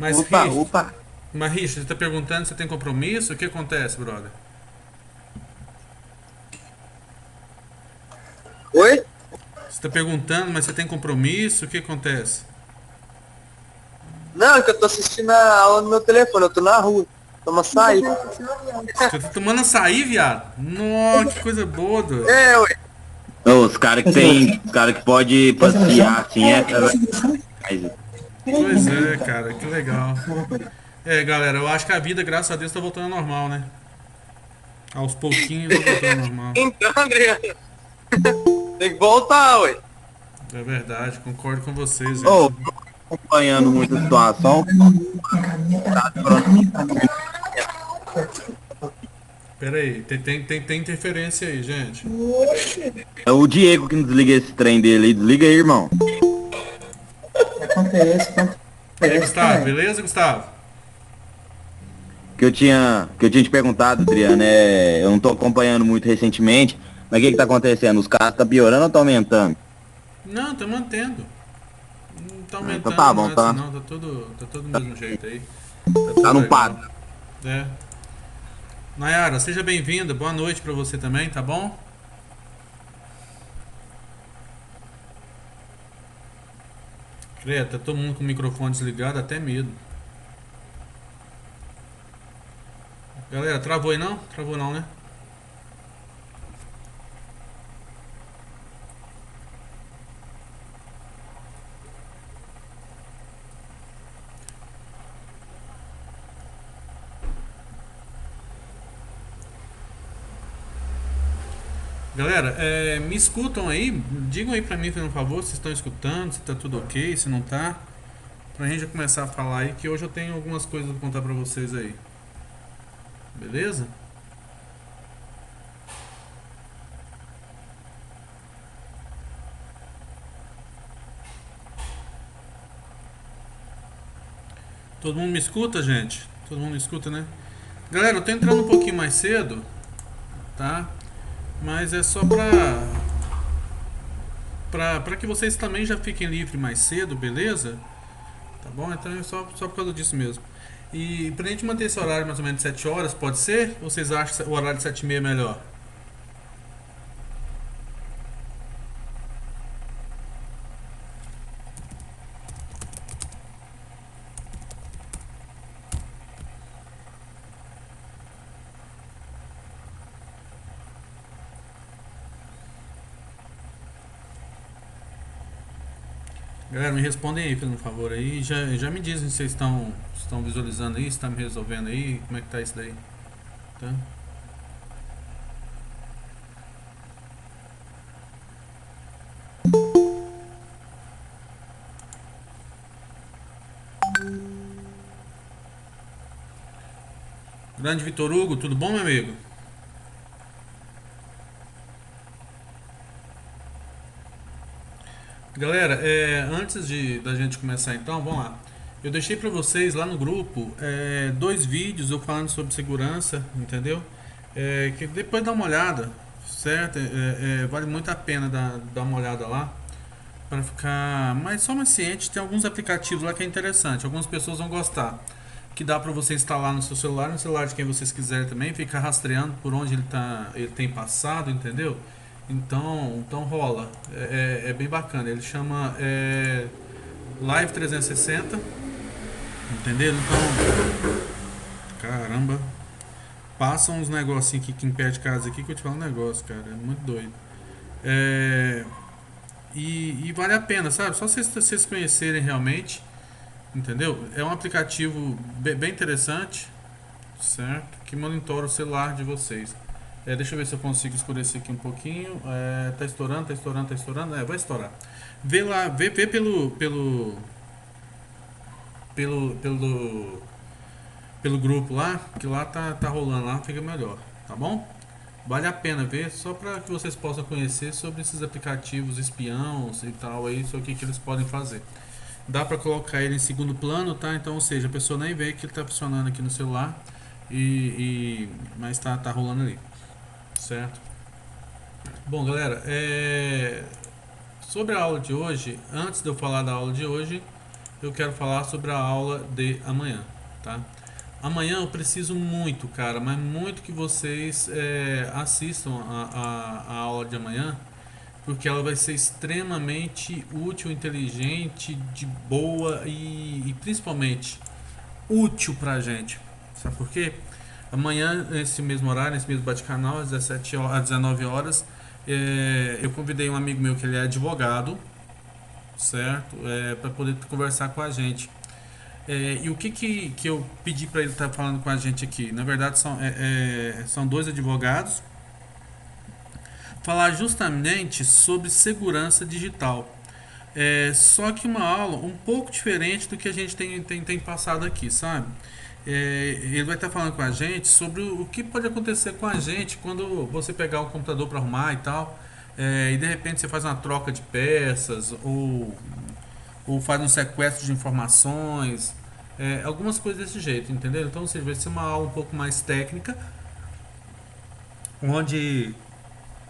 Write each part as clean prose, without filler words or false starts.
Mas, Opa, Rich, opa. mas Rich, você tá perguntando se tem compromisso? O que acontece, brother? Oi? Você tá perguntando, mas você tem compromisso? O que acontece? Não, é que eu tô assistindo a aula no meu telefone, eu tô na rua. Toma sair. Você tá tomando açaí, viado? Nossa, que coisa boa, doido. É, ué. Ô, os caras que tem, os cara que pode passear assim é mas Pois é, cara, que legal. É, galera, eu acho que a vida, graças a Deus, tá voltando ao normal, né? Aos pouquinhos tá voltando ao normal. Então, Adriano, tem que voltar, ué. É verdade, concordo com vocês, gente. ô, acompanhando muita situação, Pera aí, tem interferência aí, gente. é o Diego que não desliga esse trem dele aí, desliga aí, irmão. E aí, Gustavo, beleza, Gustavo? Que eu tinha te perguntado, Adriano, eu não tô acompanhando muito recentemente, mas o que que tá acontecendo? Os casos tá piorando ou tá aumentando? Não, tá mantendo. Não tá Ah, então aumentando tá bom, nada assim tá, não, tá tudo do mesmo jeito aí. Tá tudo tá no legal. padrão. É. Nayara, seja bem-vinda, boa noite pra você também, tá bom? Credo, tá todo mundo com o microfone desligado, até medo. Galera, travou aí não? Travou não, né? Galera, me escutam aí, digam aí pra mim, por favor, se estão escutando, se tá tudo ok, se não tá. Pra gente já começar a falar aí, que hoje eu tenho algumas coisas pra contar pra vocês aí. Beleza? Todo mundo me escuta, gente? Todo mundo me escuta, né? Galera, eu tô entrando um pouquinho mais cedo, tá? Mas é só pra que vocês também já fiquem livres mais cedo, beleza? Tá bom? Então é só por causa disso mesmo. E pra gente manter esse horário mais ou menos de 7 horas, pode ser? Ou vocês acham o horário de 7 e meia melhor? Galera, me respondem aí, por favor, aí. Já me dizem se vocês estão visualizando aí, se está me resolvendo aí, como é que tá isso daí, tá? Grande Vitor Hugo, tudo bom, meu amigo? Galera, antes da gente começar então, vamos lá. Eu deixei pra vocês lá no grupo dois vídeos eu falando sobre segurança, entendeu? Que depois dá uma olhada, certo? Vale muito a pena dar uma olhada lá para ficar mais só mais ciente. Tem alguns aplicativos lá que é interessante, algumas pessoas vão gostar. Que dá para você instalar no seu celular, no celular de quem vocês quiserem também, ficar rastreando por onde ele tem passado, entendeu? Então rola, é bem bacana. Ele chama Live 360, entendeu? Então, caramba, passa uns negocinhos aqui que impede casa aqui que eu te falo um negócio, cara, é muito doido. É, e vale a pena, sabe? Só vocês conhecerem realmente, entendeu? É um aplicativo bem interessante, certo? Que monitora o celular de vocês. Deixa eu ver se eu consigo escurecer aqui um pouquinho. Tá estourando, tá estourando, tá estourando. Vai estourar. Vê lá, vê pelo grupo lá, que lá tá rolando lá, fica melhor, tá bom? Vale a pena ver, só para que vocês possam conhecer sobre esses aplicativos espiãos e tal aí, sobre o que eles podem fazer. Dá para colocar ele em segundo plano, tá? Então, ou seja, a pessoa nem vê que ele tá funcionando aqui no celular mas tá rolando ali, certo? Bom, galera, sobre a aula de hoje, antes de eu falar da aula de hoje, eu quero falar sobre a aula de amanhã, tá? Amanhã eu preciso muito, cara, mas muito que vocês assistam a aula de amanhã, porque ela vai ser extremamente útil, inteligente, de boa e principalmente útil pra gente. Sabe por quê? Amanhã, nesse mesmo horário, nesse mesmo bate-canal, às 17 horas, às 19 horas, eu convidei um amigo meu que ele é advogado, certo? Para poder conversar com a gente. E o que eu pedi para ele estar falando com a gente aqui? Na verdade, são dois advogados. Falar justamente sobre segurança digital. Só que uma aula um pouco diferente do que a gente tem passado aqui, sabe? Ele vai estar falando com a gente sobre o que pode acontecer com a gente quando você pegar o computador para arrumar e tal, e de repente você faz uma troca de peças ou faz um sequestro de informações, algumas coisas desse jeito, entendeu? Então, ou seja, vai ser uma aula um pouco mais técnica, onde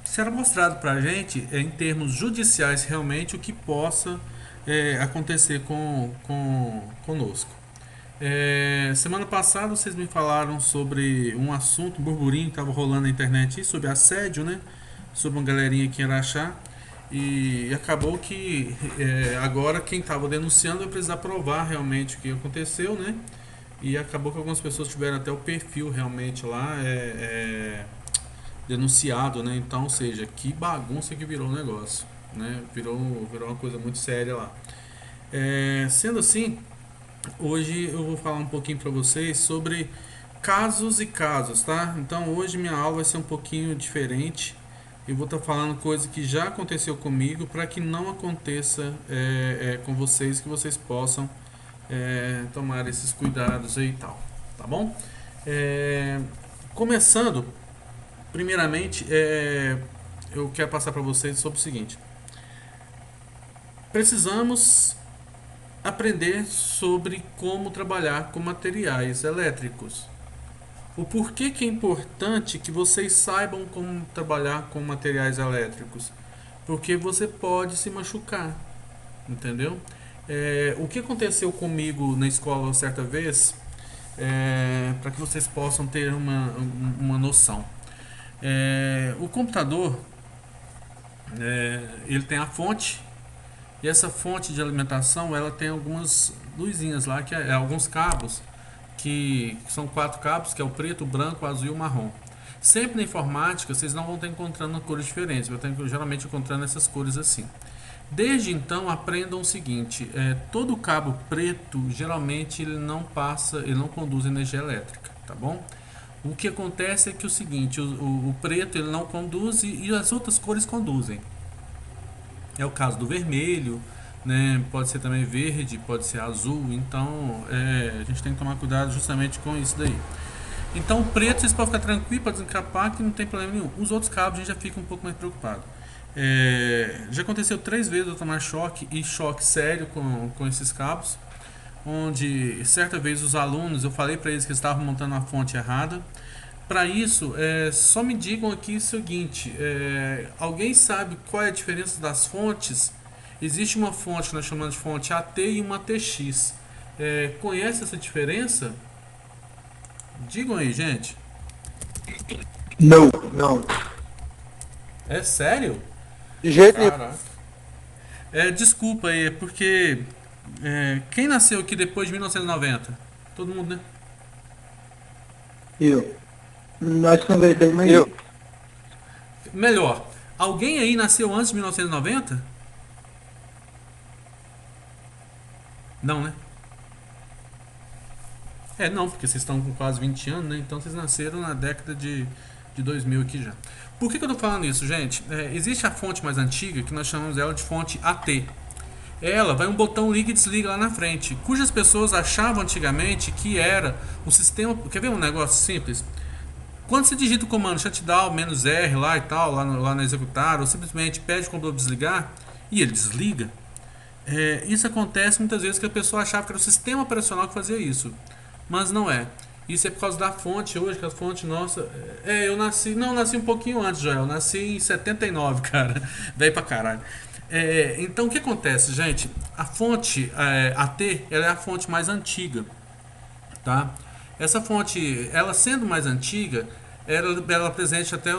será mostrado para a gente, em termos judiciais, realmente o que possa acontecer conosco. Semana passada vocês me falaram sobre um assunto, um burburinho que estava rolando na internet sobre assédio, né? Sobre uma galerinha aqui em Araxá. E acabou que agora quem estava denunciando vai precisar provar realmente o que aconteceu, né? E acabou que algumas pessoas tiveram até o perfil realmente lá denunciado, né? Então, ou seja, que bagunça que virou o negócio, né? Virou uma coisa muito séria lá. Sendo assim, hoje eu vou falar um pouquinho para vocês sobre casos e casos, tá? Então hoje minha aula vai ser um pouquinho diferente. Eu vou estar falando coisa que já aconteceu comigo para que não aconteça com vocês, que vocês possam tomar esses cuidados aí e tal, tá bom? Começando, primeiramente, eu quero passar para vocês sobre o seguinte: precisamos aprender sobre como trabalhar com materiais elétricos. O porquê que é importante que vocês saibam como trabalhar com materiais elétricos? Porque você pode se machucar, entendeu? O que aconteceu comigo na escola certa vez, para que vocês possam ter uma noção. O computador, ele tem a fonte. E essa fonte de alimentação, ela tem algumas luzinhas lá, que alguns cabos, que são 4 cabos, que é o preto, o branco, o azul e o marrom. Sempre na informática, vocês não vão estar encontrando cores diferentes, vão estar geralmente encontrando essas cores assim. Desde então, aprendam o seguinte: todo cabo preto, geralmente ele não conduz energia elétrica, tá bom? O que acontece é que o seguinte, o preto ele não conduz e as outras cores conduzem. É o caso do vermelho, né? Pode ser também verde, pode ser azul. Então a gente tem que tomar cuidado justamente com isso daí. Então o preto vocês podem ficar tranquilo para desencapar, que não tem problema nenhum. Os outros cabos a gente já fica um pouco mais preocupado. Já aconteceu 3 vezes eu tomar choque, e choque sério com esses cabos, onde certa vez os alunos, eu falei para eles que eles estavam montando a fonte errada. Para isso, só me digam aqui o seguinte: alguém sabe qual é a diferença das fontes? Existe uma fonte que nós chamamos de fonte AT e uma TX. Conhece essa diferença? Digam aí, gente. Não, não. É sério? De jeito nenhum. Caraca. Desculpa aí, é porque quem nasceu aqui depois de 1990? Todo mundo, né? Eu. Nós conversamos, mas eu. Melhor, alguém aí nasceu antes de 1990? Não, né? Não, porque vocês estão com quase 20 anos, né? Então vocês nasceram na década de 2000 aqui já. Por que eu tô falando isso, gente? Existe a fonte mais antiga, que nós chamamos ela de fonte AT. Ela vai um botão liga e desliga lá na frente, cujas pessoas achavam antigamente que era o sistema... Quer ver um negócio simples? Quando você digita o comando shutdown, "-r" lá e tal, lá no executar, ou simplesmente pede o computador desligar, e ele desliga, isso acontece muitas vezes que a pessoa achava que era o sistema operacional que fazia isso. Mas não é. Isso é por causa da fonte hoje, que a fonte nossa... eu nasci um pouquinho antes, Joel. Eu nasci em 79, cara. Velho pra caralho. Então o que acontece, gente? A fonte AT, ela é a fonte mais antiga, tá? Essa fonte, ela sendo mais antiga, ela presente até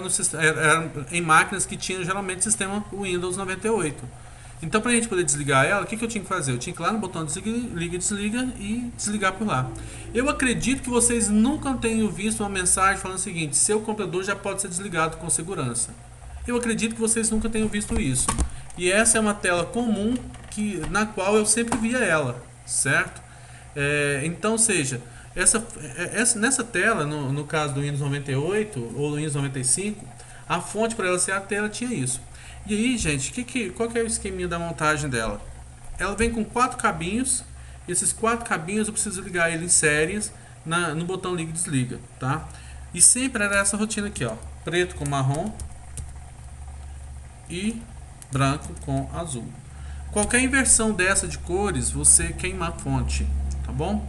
em máquinas que tinham geralmente sistema Windows 98. Então, para a gente poder desligar ela, o que eu tinha que fazer? Eu tinha que ir lá no botão liga e desliga e desligar por lá. Eu acredito que vocês nunca tenham visto uma mensagem falando o seguinte: seu computador já pode ser desligado com segurança. Eu acredito que vocês nunca tenham visto isso. E essa é uma tela comum na qual eu sempre via ela, certo? Então, seja, nessa tela, no caso do Windows 98 ou do Windows 95, a fonte para ela ser a tela tinha isso. E aí, gente, qual que é o esqueminha da montagem dela? Ela vem com 4 cabinhos. Esses 4 cabinhos eu preciso ligar ele em séries no botão liga e desliga, tá? E sempre era essa rotina aqui, ó: preto com marrom e branco com azul. Qualquer inversão dessa de cores, você queima a fonte, tá bom?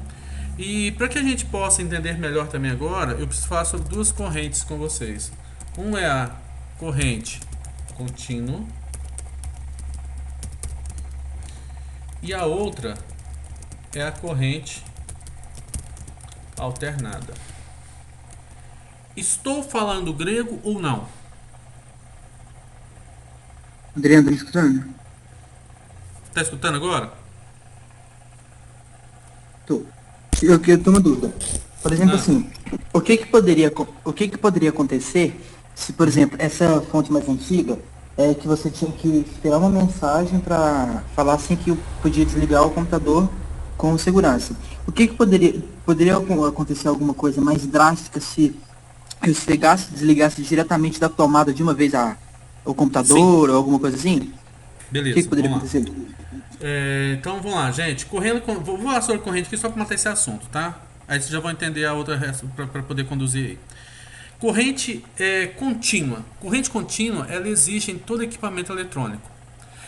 E para que a gente possa entender melhor também agora, eu preciso falar sobre 2 correntes com vocês. Um é a corrente contínua e a outra é a corrente alternada. Estou falando grego ou não? Adriano, tá me escutando? Tá escutando agora? Tô. Eu tenho uma dúvida. Por exemplo, assim, o que que poderia acontecer se, por exemplo, essa fonte mais antiga que você tinha que esperar uma mensagem para falar assim que eu podia desligar o computador com segurança? O que que poderia acontecer alguma coisa mais drástica se eu pegasse e desligasse diretamente da tomada de uma vez o computador ou alguma coisa assim? Beleza, O que que poderia vamos lá. acontecer? Então vamos lá, gente. Vou falar sobre corrente aqui só para matar esse assunto, tá? Aí vocês já vão entender a outra para poder conduzir aí. Corrente contínua. Corrente contínua, ela existe em todo equipamento eletrônico.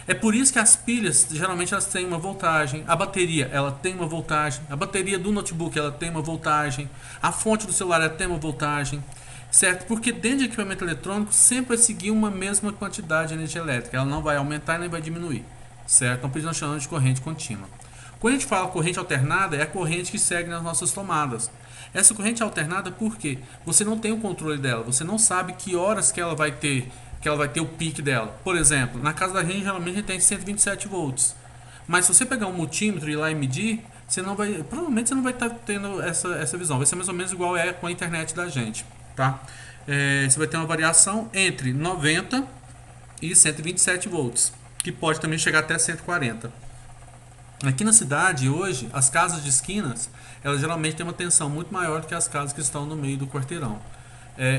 É por isso que as pilhas, geralmente, elas têm uma voltagem. A bateria, ela tem uma voltagem. A bateria do notebook, ela tem uma voltagem. A fonte do celular, ela tem uma voltagem. Certo? Porque dentro de equipamento eletrônico sempre vai seguir uma mesma quantidade de energia elétrica. Ela não vai aumentar nem vai diminuir. Certo? Então, por isso nós chamamos de corrente contínua. Quando a gente fala corrente alternada, é a corrente que segue nas nossas tomadas. Essa corrente alternada, por quê? Você não tem o controle dela. Você não sabe que horas que ela vai ter o pique dela. Por exemplo, na casa da gente, geralmente a gente tem 127 volts. Mas se você pegar um multímetro e ir lá e medir, provavelmente você não vai estar tendo essa visão. Vai ser mais ou menos igual com a internet da gente, tá? Você vai ter uma variação entre 90 e 127 volts, que pode também chegar até 140. Aqui na cidade, hoje, as casas de esquinas, elas geralmente têm uma tensão muito maior do que as casas que estão no meio do quarteirão.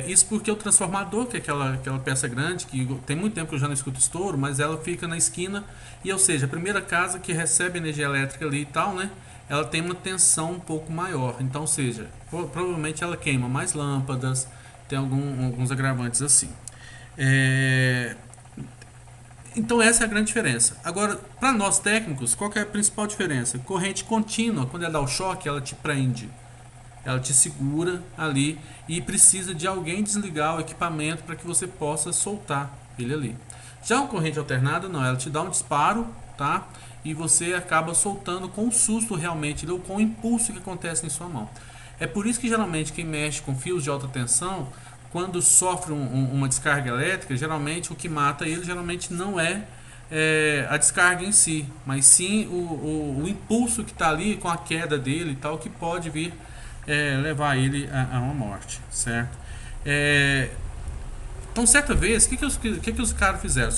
Isso porque o transformador, que é aquela peça grande, que tem muito tempo que eu já não escuto estouro, mas ela fica na esquina, e ou seja, a primeira casa que recebe energia elétrica ali e tal, né, ela tem uma tensão um pouco maior. Então, ou seja, provavelmente ela queima mais lâmpadas, tem alguns agravantes assim. Então essa é a grande diferença. Agora, para nós técnicos, qual que é a principal diferença? Corrente contínua, quando ela dá o choque, ela te prende. Ela te segura ali e precisa de alguém desligar o equipamento para que você possa soltar ele ali. Já uma corrente alternada, não, ela te dá um disparo, tá? E você acaba soltando com o susto realmente, ou com o impulso que acontece em sua mão. É por isso que geralmente quem mexe com fios de alta tensão, quando sofre uma descarga elétrica, geralmente o que mata ele geralmente não é a descarga em si, mas sim o impulso que está ali com a queda dele e tal, que pode vir levar ele a uma morte, certo? Então, certa vez, o que os caras fizeram?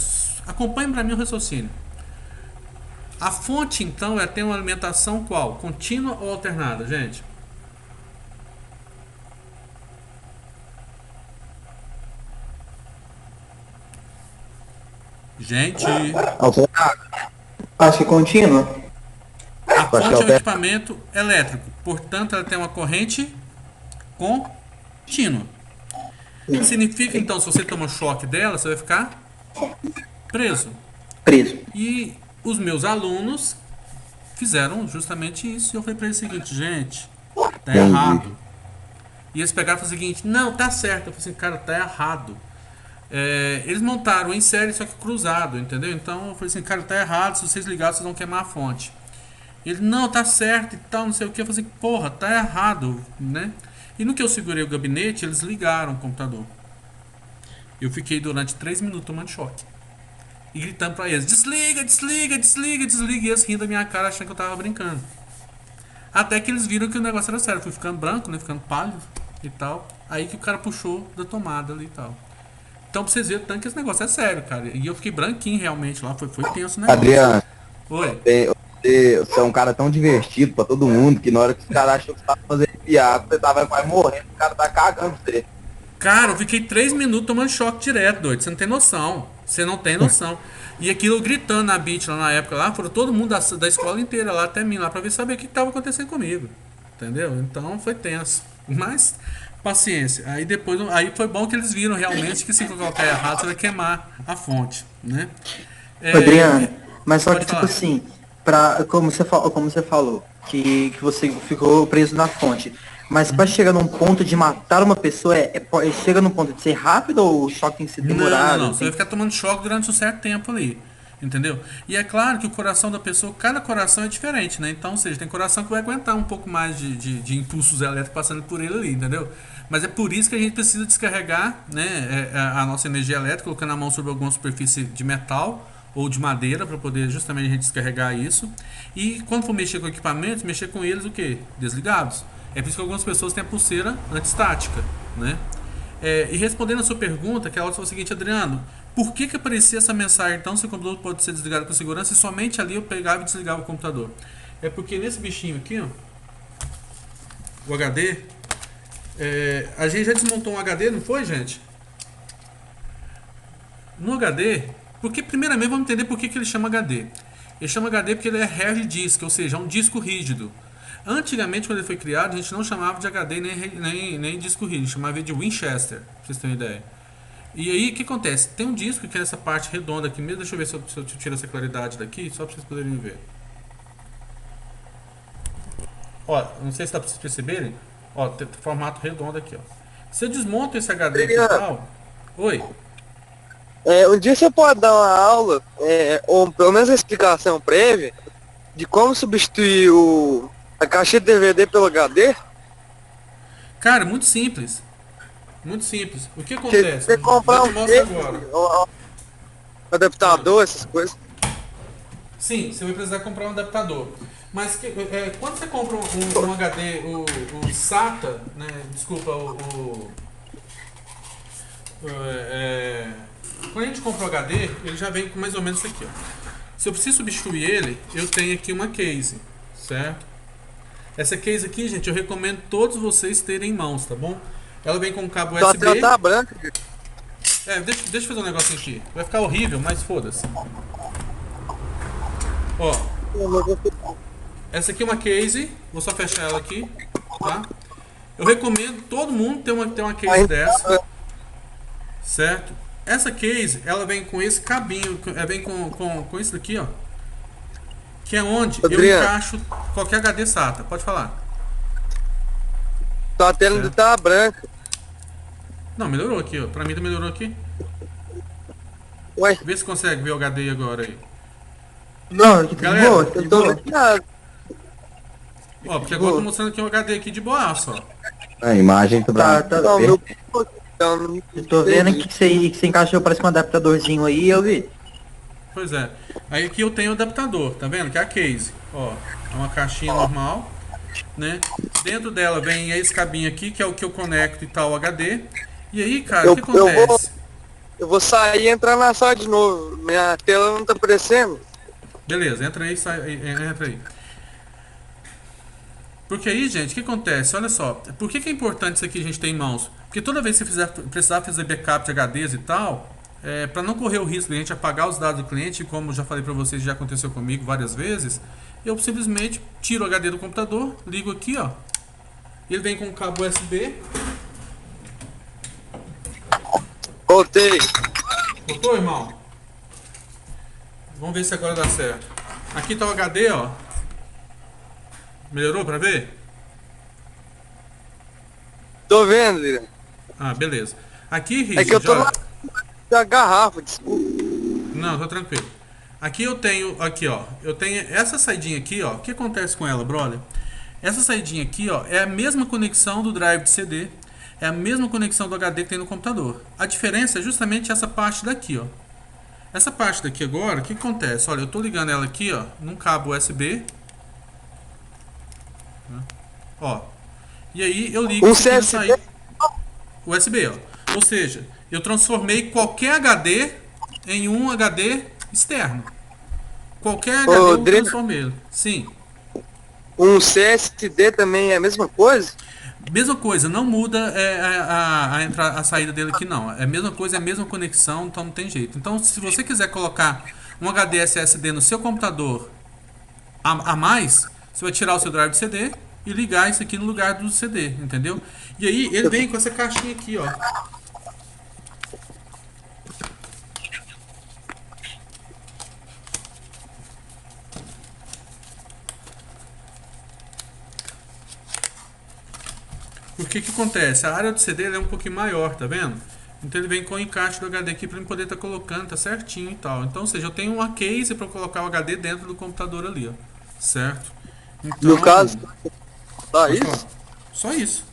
Acompanhe para mim o raciocínio. A fonte, então, tem uma alimentação qual? Contínua ou alternada, gente? Gente, Acho que contínua. a fonte é um equipamento elétrico, portanto, ela tem uma corrente contínua. Significa, então, se você toma choque dela, você vai ficar preso. E os meus alunos fizeram justamente isso. E eu falei para eles o seguinte: gente, tá errado. E eles pegaram e falaram o seguinte: não, tá certo. Eu falei assim, cara, tá errado. Eles montaram em série, só que cruzado, entendeu? Então eu falei assim, cara, tá errado, se vocês ligarem, vocês vão queimar a fonte. Ele, não, tá certo e tal, não sei o que. Eu falei assim, porra, tá errado, né? E no que eu segurei o gabinete, eles ligaram o computador. Eu fiquei durante 3 minutos tomando choque. E gritando pra eles, desliga, desliga, desliga, desliga. E eles rindo da minha cara, achando que eu tava brincando. Até que eles viram que o negócio era sério. Eu fui ficando branco, né? Ficando pálido e tal. Aí que o cara puxou da tomada ali e tal. Então pra vocês verem tanto que esse negócio é sério, cara. E eu fiquei branquinho realmente lá. Foi tenso o negócio. Adriano, Oi. você é um cara tão divertido pra todo mundo que na hora que os caras acham que você tá fazendo piada, você tava quase morrendo, o cara tá cagando pra você. Cara, eu fiquei 3 minutos tomando choque direto, doido. Você não tem noção. Você não tem noção. E aquilo eu gritando na beat lá na época lá, foram todo mundo da escola inteira lá até mim lá pra ver saber o que tava acontecendo comigo. Entendeu? Então foi tenso. Mas, paciência. Aí depois. Aí foi bom que eles viram realmente que se colocar errado, você vai queimar a fonte, né? Adriano, mas só Pode que tipo falar. assim, como você falou, que você ficou preso na fonte. Mas pra chegar num ponto de matar uma pessoa, chega num ponto de ser rápido ou o choque tem que ser Não, não, demorado? não. Você vai ficar tomando choque durante um certo tempo ali. Entendeu? E é claro que o coração da pessoa, cada coração é diferente, né? Então, ou seja, tem coração que vai aguentar um pouco mais de impulsos elétricos passando por ele ali, entendeu? Mas é por isso que a gente precisa descarregar, né, a nossa energia elétrica, colocando a mão sobre alguma superfície de metal ou de madeira para poder justamente a gente descarregar isso. E quando for mexer com equipamentos, mexer com eles o quê? Desligados. É por isso que algumas pessoas têm a pulseira antistática, né? E respondendo a sua pergunta, que ela foi o seguinte, Adriano, por que aparecia essa mensagem então se o computador pode ser desligado com segurança e somente ali eu pegava e desligava o computador? É porque nesse bichinho aqui, ó, o HD, a gente já desmontou um HD, não foi, gente? No HD, porque primeiramente vamos entender por que ele chama HD. Ele chama HD porque ele é hard disk, ou seja, é um disco rígido. Antigamente, quando ele foi criado, a gente não chamava de HD nem disco rígido, chamava de Winchester, pra vocês terem uma ideia. E aí, o que acontece? Tem um disco que é essa parte redonda aqui mesmo, deixa eu ver se eu tiro essa claridade daqui, só pra vocês poderem ver. Ó, não sei se dá pra vocês perceberem, ó, tem formato redondo aqui, ó. Se eu desmonto esse HD aqui e tal... Oi? Um dia você pode dar uma aula, ou pelo menos uma explicação prévia, de como substituir a caixa de DVD pelo HD? Cara, muito simples. Muito simples. O que Porque acontece? você comprar Eu um te mostro agora. adaptador, essas coisas. Sim, você vai precisar comprar um adaptador. Mas quando você compra um HD, o SATA, né? Desculpa, quando a gente compra o HD, ele já vem com mais ou menos isso aqui, ó. Se eu preciso substituir ele, eu tenho aqui uma case, certo? Essa case aqui, gente, eu recomendo todos vocês terem em mãos, tá bom? Ela vem com um cabo Só a USB. tela tá branca. Deixa eu fazer um negocinho aqui. Vai ficar horrível, mas foda-se. Ó, essa aqui é uma case. Vou só fechar ela aqui, tá? Eu recomendo todo mundo ter uma case dessa, certo? Essa case, ela vem com esse cabinho, vem com isso daqui, ó. Que é onde eu Adriano, encaixo qualquer HD SATA. Pode falar. só a tela ainda tá branca. Não, melhorou aqui, ó. Pra mim melhorou aqui. Ué, Vê se consegue ver o HD agora aí. Não, aqui tá de Galera, boa, aqui eu tô vendo nada. Ó, porque agora eu tô mostrando aqui um HD aqui de boaço, ó. A imagem tá Tá, pra Não, ver. meu... Então, não Eu tô vendo entendi. que você encaixou, parece um adaptadorzinho aí, eu vi. Pois é. Aí aqui eu tenho o adaptador, tá vendo? Que é a case. Ó, é uma caixinha normal, né? Dentro dela vem esse cabinho aqui, que é o que eu conecto e tal, o HD. E aí, cara, o que acontece? Eu vou sair e entrar na sala de novo. Minha tela não tá aparecendo. Beleza, entra aí, entra aí. Porque aí, gente, o que acontece? Olha só, por que é importante isso aqui a gente ter em mãos? Porque toda vez que você precisar fazer backup de HDs e tal, para não correr o risco de a gente apagar os dados do cliente, como já falei para vocês, já aconteceu comigo várias vezes, eu simplesmente tiro o HD do computador, ligo aqui, ó. Ele vem com um cabo USB. Voltei. Voltou, irmão? Vamos ver se agora dá certo. Aqui tá o HD, ó. Melhorou pra ver? Tô vendo, Lira. Ah, beleza. Aqui, É que eu Richard, tô ó, na... da garrafa, desculpa. Não, tá tranquilo. Aqui eu tenho, aqui ó, eu tenho essa saidinha aqui, ó. O que acontece com ela, brother? Essa saidinha aqui, ó, é a mesma conexão do drive de CD, é a mesma conexão do HD que tem no computador. A diferença é justamente essa parte daqui, ó. Essa parte daqui agora, o que acontece? Olha, eu tô ligando ela aqui, ó, num cabo USB. Ó. E aí eu ligo Um isso aqui na CSD? saída USB, ó. Ou seja, eu transformei qualquer HD em um HD externo. Qualquer HD Ô, eu Dre, transformei. Sim. um CSD também é a mesma coisa? Mesma coisa, não muda a saída dele aqui não. É a mesma coisa, é a mesma conexão, então não tem jeito. Então, se você quiser colocar um HD SSD no seu computador a mais, você vai tirar o seu drive de CD e ligar isso aqui no lugar do CD, entendeu? E aí ele vem com essa caixinha aqui, ó. Porque que acontece? A área do CD é um pouquinho maior, tá vendo? Então ele vem com o encaixe do HD aqui para ele poder estar colocando, tá certinho e tal. Então, ou seja, eu tenho uma case para colocar o HD dentro do computador ali, ó. Certo? Então, No caso, só pode falar. isso? Só isso.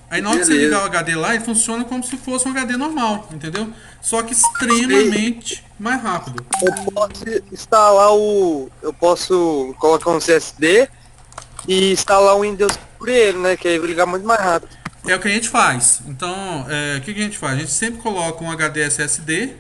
Aí na hora que você Beleza. ligar o HD lá, ele funciona como se fosse um HD normal, entendeu? Só que extremamente mais rápido. Eu posso instalar o. Eu posso colocar um CSD e instalar o Windows por ele, né? Que aí vai ligar muito mais rápido. É o que a gente faz. Então, o que a gente faz? A gente sempre coloca um HD SSD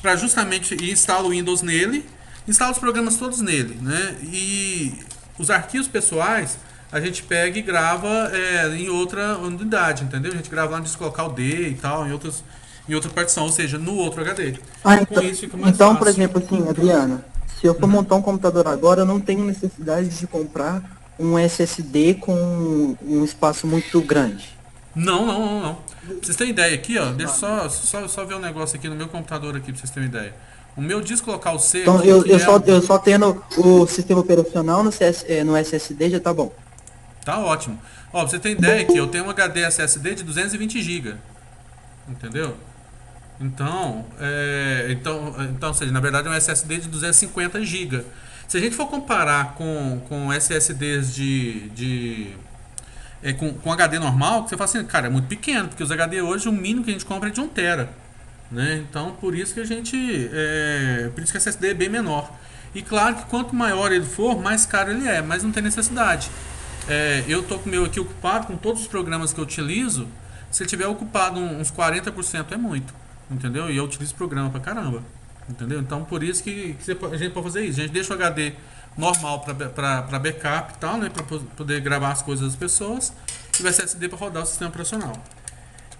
para justamente e instala o Windows nele, instala os programas todos nele, né? E os arquivos pessoais a gente pega e grava em outra unidade, entendeu? A gente grava lá onde se colocar o D e tal, em outra partição, ou seja, no outro HD. Ah, Com então, isso fica mais então, fácil. por exemplo, assim, Adriana, se eu for montar um computador agora, eu não tenho necessidade de comprar um SSD com um espaço muito grande. Não. Pra vocês terem ideia aqui, ó, deixa só ver um negócio aqui no meu computador aqui, pra vocês terem ideia. O meu disco local C Então, aqui, eu só tendo o sistema operacional no SSD já tá bom. tá ótimo. Ó, pra você ter ideia aqui, eu tenho um HD SSD de 220 GB. Entendeu? Então, ou seja, na verdade é um SSD de 250 GB. Se a gente for comparar com SSDs com HD normal, você fala assim, cara, é muito pequeno, porque os HD hoje, o mínimo que a gente compra é de 1 tera. Né? Então, por isso que por isso que o SSD é bem menor. E claro que quanto maior ele for, mais caro ele é, mas não tem necessidade. Eu tô com o meu aqui ocupado com todos os programas que eu utilizo. Se ele tiver ocupado uns 40% é muito, entendeu? E eu utilizo programa pra caramba, entendeu? Então por isso que a gente pode fazer isso. A gente deixa o HD normal para backup e tal, né? Para poder gravar as coisas das pessoas. E o SSD para rodar o sistema operacional.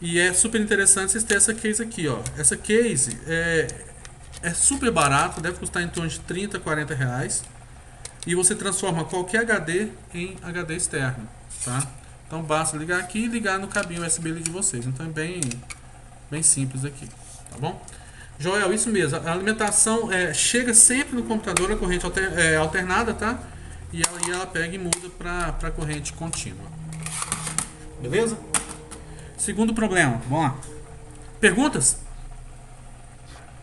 E é super interessante vocês terem essa case aqui, ó. Essa case é super barato, deve custar em torno de 30, 40 reais. E você transforma qualquer HD em HD externo, tá? Então basta ligar aqui e ligar no cabinho USB de vocês. Então é bem simples aqui, tá bom? Joel, isso mesmo. A alimentação chega sempre no computador, a corrente alternada, tá? E ela pega e muda para corrente contínua. Beleza? Segundo problema, vamos lá. Perguntas?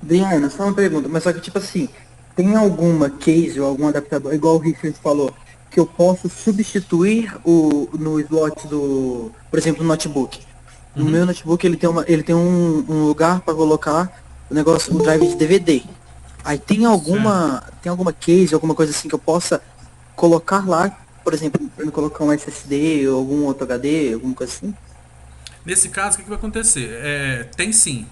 Adriana, só uma pergunta, mas só que tipo assim, tem alguma case ou algum adaptador, igual o Richard falou, que eu posso substituir no slot por exemplo, no notebook? No meu notebook ele tem um lugar para colocar o drive de DVD. Aí tem alguma case, alguma coisa assim que eu possa colocar lá, por exemplo, para colocar um SSD ou algum outro HD, alguma coisa assim? Nesse caso, o que vai acontecer? Tem sim.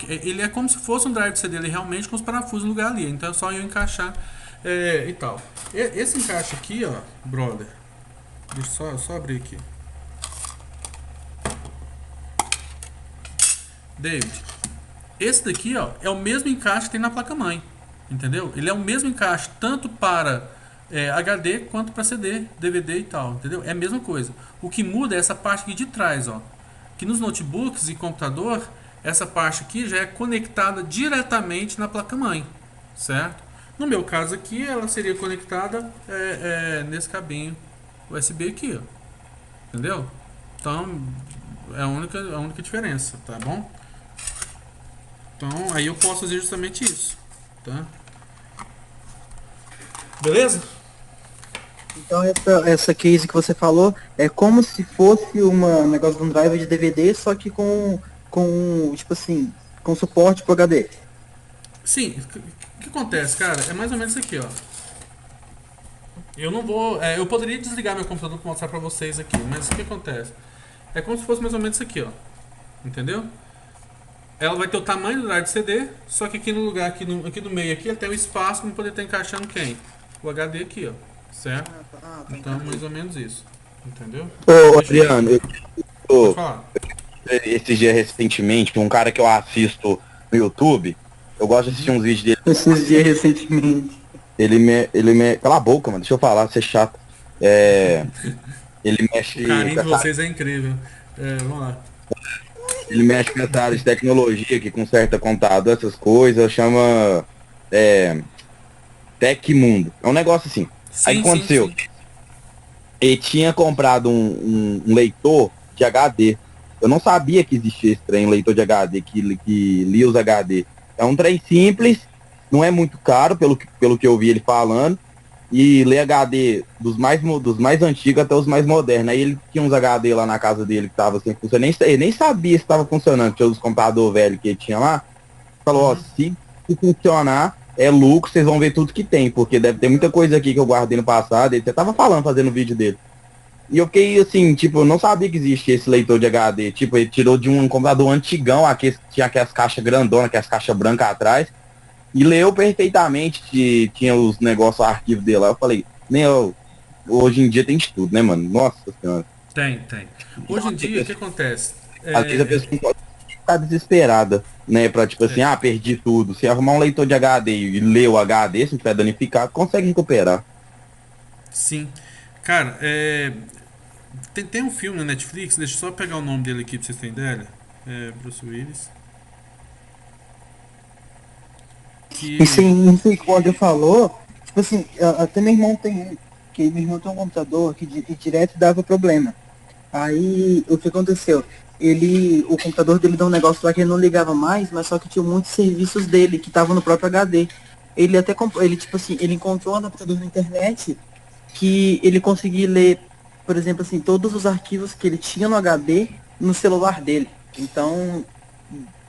Ele é como se fosse um drive de CD, ele realmente com os parafusos no lugar ali. Então é só eu encaixar e tal. Esse encaixe aqui, ó, brother. Deixa eu só abrir aqui. David, esse daqui, ó, é o mesmo encaixe que tem na placa-mãe. Entendeu? Ele é o mesmo encaixe tanto para HD quanto para CD, DVD e tal. Entendeu? É a mesma coisa. O que muda é essa parte aqui de trás, ó. Que nos notebooks e computador, essa parte aqui já é conectada diretamente na placa-mãe, certo? No meu caso aqui, ela seria conectada nesse cabinho USB aqui, ó. Entendeu? Então, é a única diferença, tá bom? Então aí eu posso fazer justamente isso, tá? Beleza? Então essa case que você falou é como se fosse um negócio de um drive de DVD, só que com tipo assim, com suporte pro HD. Sim, o que acontece, cara? É mais ou menos isso aqui, ó. Eu não vou. Eu poderia desligar meu computador pra mostrar pra vocês aqui, mas o que acontece? É como se fosse mais ou menos isso aqui, ó. Entendeu? Ela vai ter o tamanho do drive de CD, só que aqui no lugar, aqui no meio aqui, ela tem um espaço para poder estar encaixando quem? O HD aqui, ó. Certo? Tá Então, mais ou menos isso. Entendeu? Ô, Deixa eu- Adriano, Pode eu, falar. esses dias recentemente, um cara que eu assisto no YouTube, eu gosto de assistir uns vídeos dele. Esses dias recentemente. Cala a boca, mano, deixa eu falar, você é chato. É, ele O mexe carinho com de essa, vocês é incrível. Vamos lá. ele mexe com essa área de tecnologia que conserta computador, essas coisas, chama Tecmundo. É um negócio assim. Aí o Sim, que sim, aconteceu? sim. Ele tinha comprado um leitor de HD. Eu não sabia que existia esse trem, leitor de HD, que lia os HD. É um trem simples, não é muito caro, pelo que eu vi ele falando, e lê HD dos mais antigos até os mais modernos. Aí ele tinha uns HD lá na casa dele que tava sem funcionar, ele nem sabia se estava funcionando, tinha os computadores velhos que ele tinha lá. Falou, ó, Uhum. se funcionar, é lucro, vocês vão ver tudo que tem, porque deve ter muita coisa aqui que eu guardei no passado, ele até tava falando, fazendo o vídeo dele. E eu fiquei assim, tipo, eu não sabia que existia esse leitor de HD. Tipo, ele tirou de um computador antigão, aqui tinha aquelas caixas grandonas, aquelas caixas brancas atrás, e leu perfeitamente que tinha os negócios, o arquivo dele lá. Eu falei, nem eu, hoje em dia tem de tudo, né, mano? Nossa senhora. Tem. Hoje em dia, o que acontece? Às vezes a pessoa não pode ficar desesperada, né? Pra tipo assim, perdi tudo. Se arrumar um leitor de HD e ler o HD, se não tiver danificado, consegue recuperar. Sim. Cara, tem um filme na Netflix, deixa eu só pegar o nome dele aqui pra vocês terem ideia. Bruce Willis. Isso, Que. isso que o Roger falou, tipo assim, até meu irmão tem um, que meu irmão tem um computador que direto dava problema. Aí o que aconteceu? O computador dele deu um negócio lá que ele não ligava mais, mas só que tinha muitos serviços dele que estavam no próprio HD. Ele até ele tipo assim, ele encontrou um adaptador na internet que ele conseguia ler, por exemplo assim, todos os arquivos que ele tinha no HD no celular dele. Então,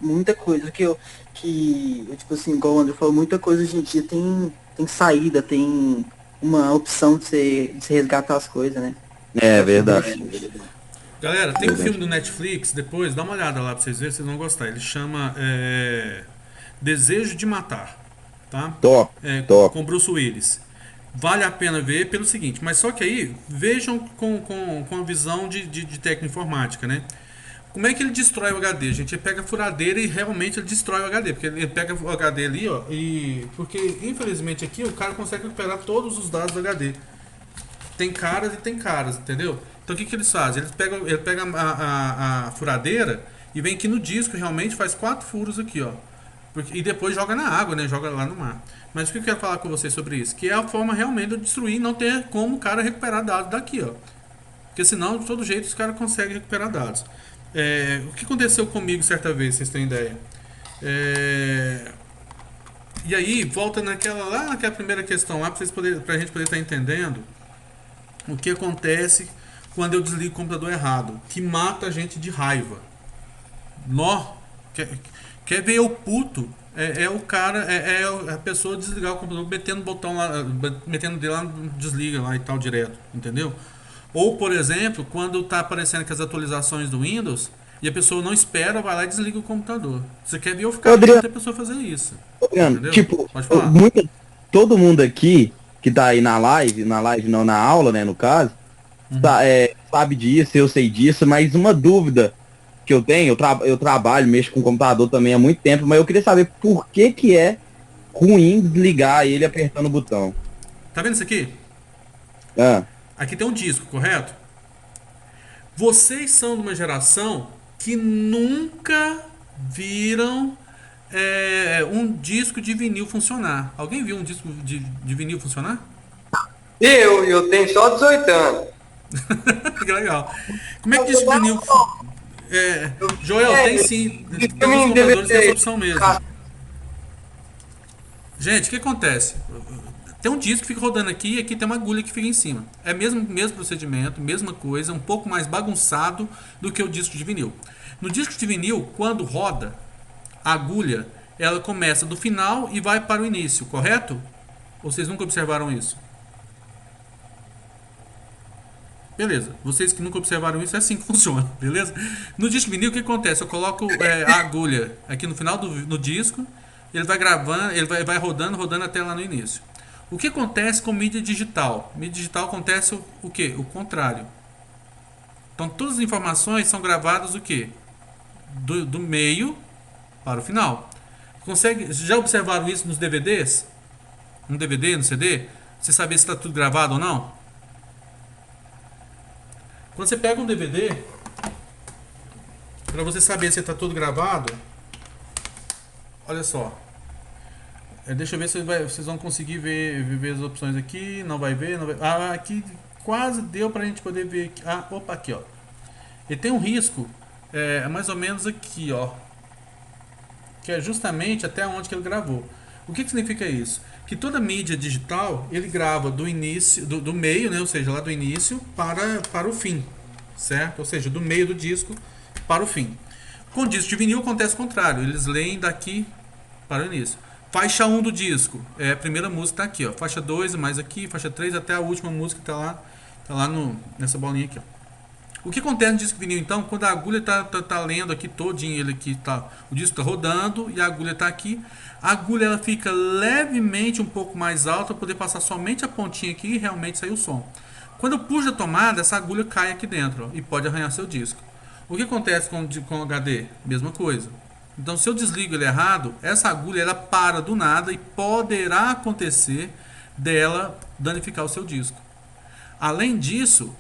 muita coisa tipo assim, igual o André falou, muita coisa hoje em dia tem saída, tem uma opção de você resgatar as coisas, né? É Eu acho verdade. interessante. Galera, tem um filme do Netflix, depois dá uma olhada lá pra vocês verem, vocês vão gostar. Ele chama Desejo de Matar, tá? Top, top. Com Bruce Willis. Vale a pena ver pelo seguinte, mas só que aí vejam com a visão de técnica informática, né? Como é que ele destrói o HD, gente? Ele pega a furadeira e realmente ele destrói o HD. Porque ele pega o HD ali, ó, e... Porque, infelizmente, aqui o cara consegue recuperar todos os dados do HD. Tem caras e tem caras, entendeu? Então o que eles fazem? Ele pega a furadeira e vem aqui no disco, realmente faz 4 furos aqui, ó. E depois joga na água, né? Joga lá no mar. Mas o que eu quero falar com vocês sobre isso? Que é a forma realmente de destruir e não ter como o cara recuperar dados daqui, ó. Porque senão, de todo jeito, os caras conseguem recuperar dados. O que aconteceu comigo certa vez, vocês têm ideia? E aí, volta naquela primeira questão lá, pra gente poder estar entendendo o que acontece quando eu desligo o computador errado, que mata a gente de raiva. Nó, quer ver eu puto? O cara, a pessoa desligar o computador, metendo o botão lá, metendo o dedo lá, desliga lá e tal direto, entendeu? Ou, por exemplo, quando tá aparecendo com as atualizações do Windows e a pessoa não espera, vai lá e desliga o computador. Você quer ver eu ficar Adriano, até a pessoa fazer isso? Adriano, Entendeu? tipo, Pode falar. todo mundo aqui que tá aí na live não, na aula, né, no caso, sabe disso, eu sei disso, mas uma dúvida que eu tenho, eu trabalho, mexo com computador também há muito tempo, mas eu queria saber por que é ruim desligar ele apertando o botão. Tá vendo isso aqui? Ah, Aqui tem um disco, correto? Vocês são de uma geração que nunca viram um disco de vinil funcionar. Alguém viu um disco de vinil funcionar? Eu tenho só 18 anos. Que legal. Como é que disco de vinil Joel, tem sim. Tem os computadores tem essa opção mesmo. Gente, o que acontece? Tem um disco que fica rodando aqui e aqui tem uma agulha que fica em cima. É mesmo procedimento, mesma coisa, um pouco mais bagunçado do que o disco de vinil. No disco de vinil, quando roda, a agulha ela começa do final e vai para o início, correto? Ou vocês nunca observaram isso? Beleza, vocês que nunca observaram isso, é assim que funciona, beleza? No disco vinil, o que acontece? Eu coloco a agulha aqui no final do disco, ele vai gravando, ele vai rodando até lá no início. O que acontece com mídia digital? Mídia digital acontece o quê? O contrário. Então todas as informações são gravadas o quê? Do meio para o final. Já observaram isso nos DVDs? No DVD, no CD? Você saber se está tudo gravado ou não? Quando você pega um DVD, para você saber se está tudo gravado, olha só. Deixa eu ver se vocês vão conseguir ver as opções aqui. Não vai ver, não vai. Aqui quase deu pra gente poder ver. Opa, aqui ó. Ele tem um risco, mais ou menos aqui ó, que é justamente até onde que ele gravou. O que significa isso? Que toda mídia digital ele grava do início, do meio, né? Ou seja, lá do início para o fim, certo? Ou seja, do meio do disco para o fim. Com disco de vinil acontece o contrário. Eles leem daqui para o início. Faixa 1 do disco, a primeira música está aqui, ó. Faixa 2 mais aqui, faixa 3 até a última música está lá nessa bolinha aqui, ó. O que acontece no disco vinil então, quando a agulha tá lendo aqui todinho, ele aqui tá, o disco está rodando e a agulha está aqui, a agulha ela fica levemente um pouco mais alta para poder passar somente a pontinha aqui e realmente sair o som. Quando eu puxo a tomada, essa agulha cai aqui dentro, ó, e pode arranhar seu disco. O que acontece com o HD? Mesma coisa. Então, se eu desligo ele errado, essa agulha ela para do nada e poderá acontecer dela danificar o seu disco. Além disso,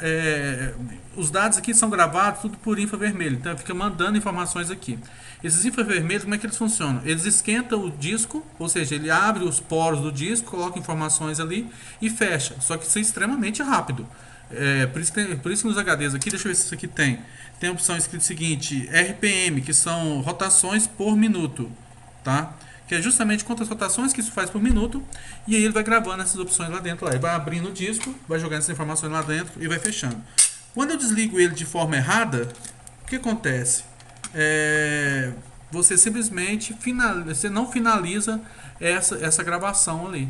os dados aqui são gravados tudo por infravermelho, então fica mandando informações aqui. Esses infravermelhos, como é que eles funcionam? Eles esquentam o disco, ou seja, ele abre os poros do disco, coloca informações ali e fecha. Só que isso é extremamente rápido. Por isso que nos HDs aqui, deixa eu ver se isso aqui tem a opção escrita seguinte, RPM, que são rotações por minuto, tá? Que é justamente quantas rotações que isso faz por minuto, e aí ele vai gravando essas opções lá dentro, ele vai abrindo o disco, vai jogando essas informações lá dentro e vai fechando. Quando eu desligo ele de forma errada, o que acontece? Você simplesmente você não finaliza essa gravação ali,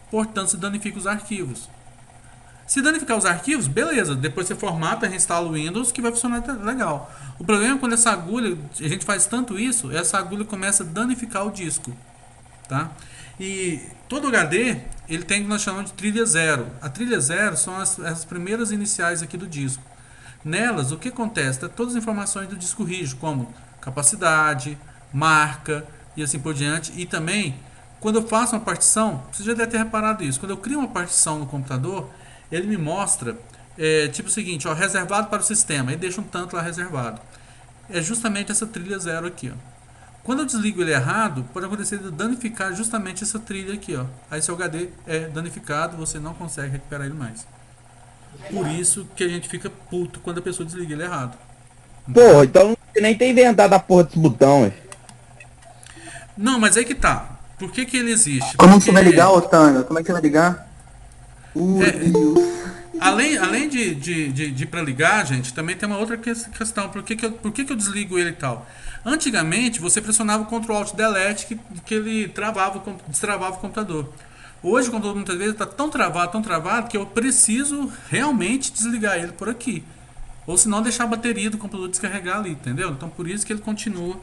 portanto se danifica os arquivos. Se danificar os arquivos, beleza, depois você formata, reinstala o Windows que vai funcionar legal. O problema é quando essa agulha, a gente faz tanto isso, essa agulha começa a danificar o disco, tá? E todo HD, ele tem o que nós chamamos de trilha zero. A trilha zero são as primeiras iniciais aqui do disco. Nelas, o que acontece? Tá todas as informações do disco rígido, como capacidade, marca e assim por diante. E também, quando eu faço uma partição, você já deve ter reparado isso, quando eu crio uma partição no computador, ele me mostra, tipo o seguinte, ó, reservado para o sistema, e deixa um tanto lá reservado. É justamente essa trilha zero aqui, ó. Quando eu desligo ele errado, pode acontecer de danificar justamente essa trilha aqui, ó. Aí seu HD é danificado, você não consegue recuperar ele mais. Por isso que a gente fica puto quando a pessoa desliga ele errado. Porra, então você nem tem inventado a porra desse botão, ué. Não, mas aí que tá. Por que ele existe? Como você vai ligar, Otávio? Como é que você vai ligar? Além de para ligar, gente, também tem uma outra questão. Por que eu desligo ele e tal? Antigamente, você pressionava o Ctrl Alt Delete que ele destravava o computador. Hoje o computador muitas vezes está tão travado, que eu preciso realmente desligar ele por aqui. Ou se não, deixar a bateria do computador descarregar ali, entendeu? Então por isso que ele continua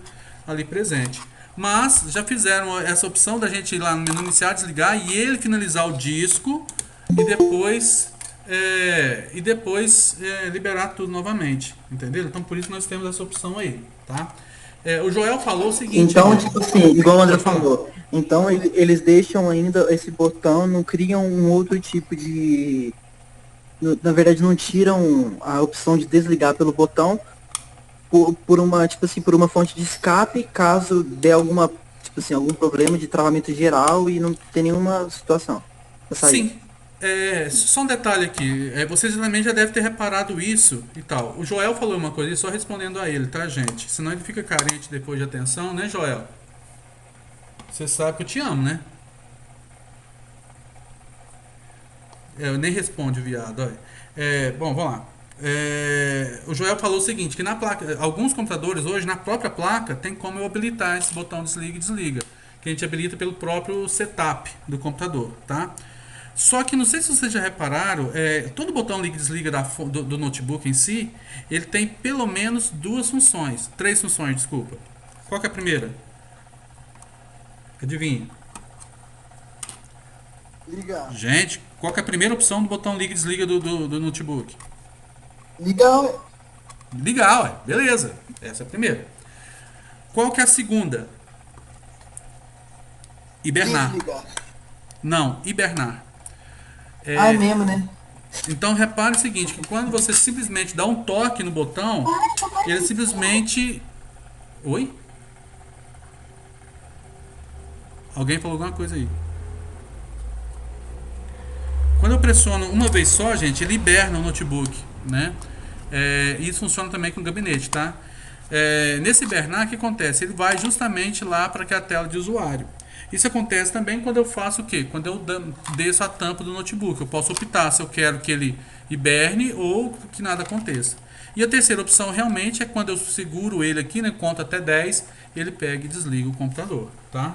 ali presente. Mas já fizeram essa opção da gente ir lá no menu iniciar, desligar e ele finalizar o disco e depois liberar tudo novamente, entendeu? Então por isso nós temos essa opção aí, tá? O Joel falou o seguinte... Então, tipo assim, igual o André falou, então eles deixam ainda esse botão, não criam um outro tipo de... Na verdade não tiram a opção de desligar pelo botão por uma, tipo assim, por uma fonte de escape, caso dê alguma, tipo assim, algum problema de travamento geral e não tem nenhuma situação. Sim. Só um detalhe aqui. Vocês também já devem ter reparado isso e tal. O Joel falou uma coisa, só respondendo a ele, tá, gente? Senão ele fica carente depois de atenção, né, Joel? Você sabe que eu te amo, né? Eu nem responde, viado. Olha. Bom, vamos lá. O Joel falou o seguinte, que na placa, alguns computadores hoje, na própria placa, tem como eu habilitar esse botão desliga e desliga. Que a gente habilita pelo próprio setup do computador, tá? Só que não sei se vocês já repararam, todo botão liga e desliga do notebook em si, ele tem pelo menos três funções, desculpa. Qual que é a primeira? Adivinha? Ligar. Gente, qual que é a primeira opção do botão liga e desliga do notebook? Ligar, ué. Ligar, ué. Beleza. Essa é a primeira. Qual que é a segunda? Hibernar. Desligar. Não, hibernar. Ah, é mesmo, né? Então repare o seguinte, que quando você simplesmente dá um toque no botão, ele simplesmente... Oi? Alguém falou alguma coisa aí. Quando eu pressiono uma vez só, gente, ele hiberna o notebook, né? Isso funciona também com o gabinete, tá? Nesse hibernar, o que acontece? Ele vai justamente lá para a tela de usuário. Isso acontece também quando eu faço o quê? Quando eu desço a tampa do notebook. Eu posso optar se eu quero que ele hiberne ou que nada aconteça. E a terceira opção realmente é quando eu seguro ele aqui, né, conto até 10, ele pega e desliga o computador, tá?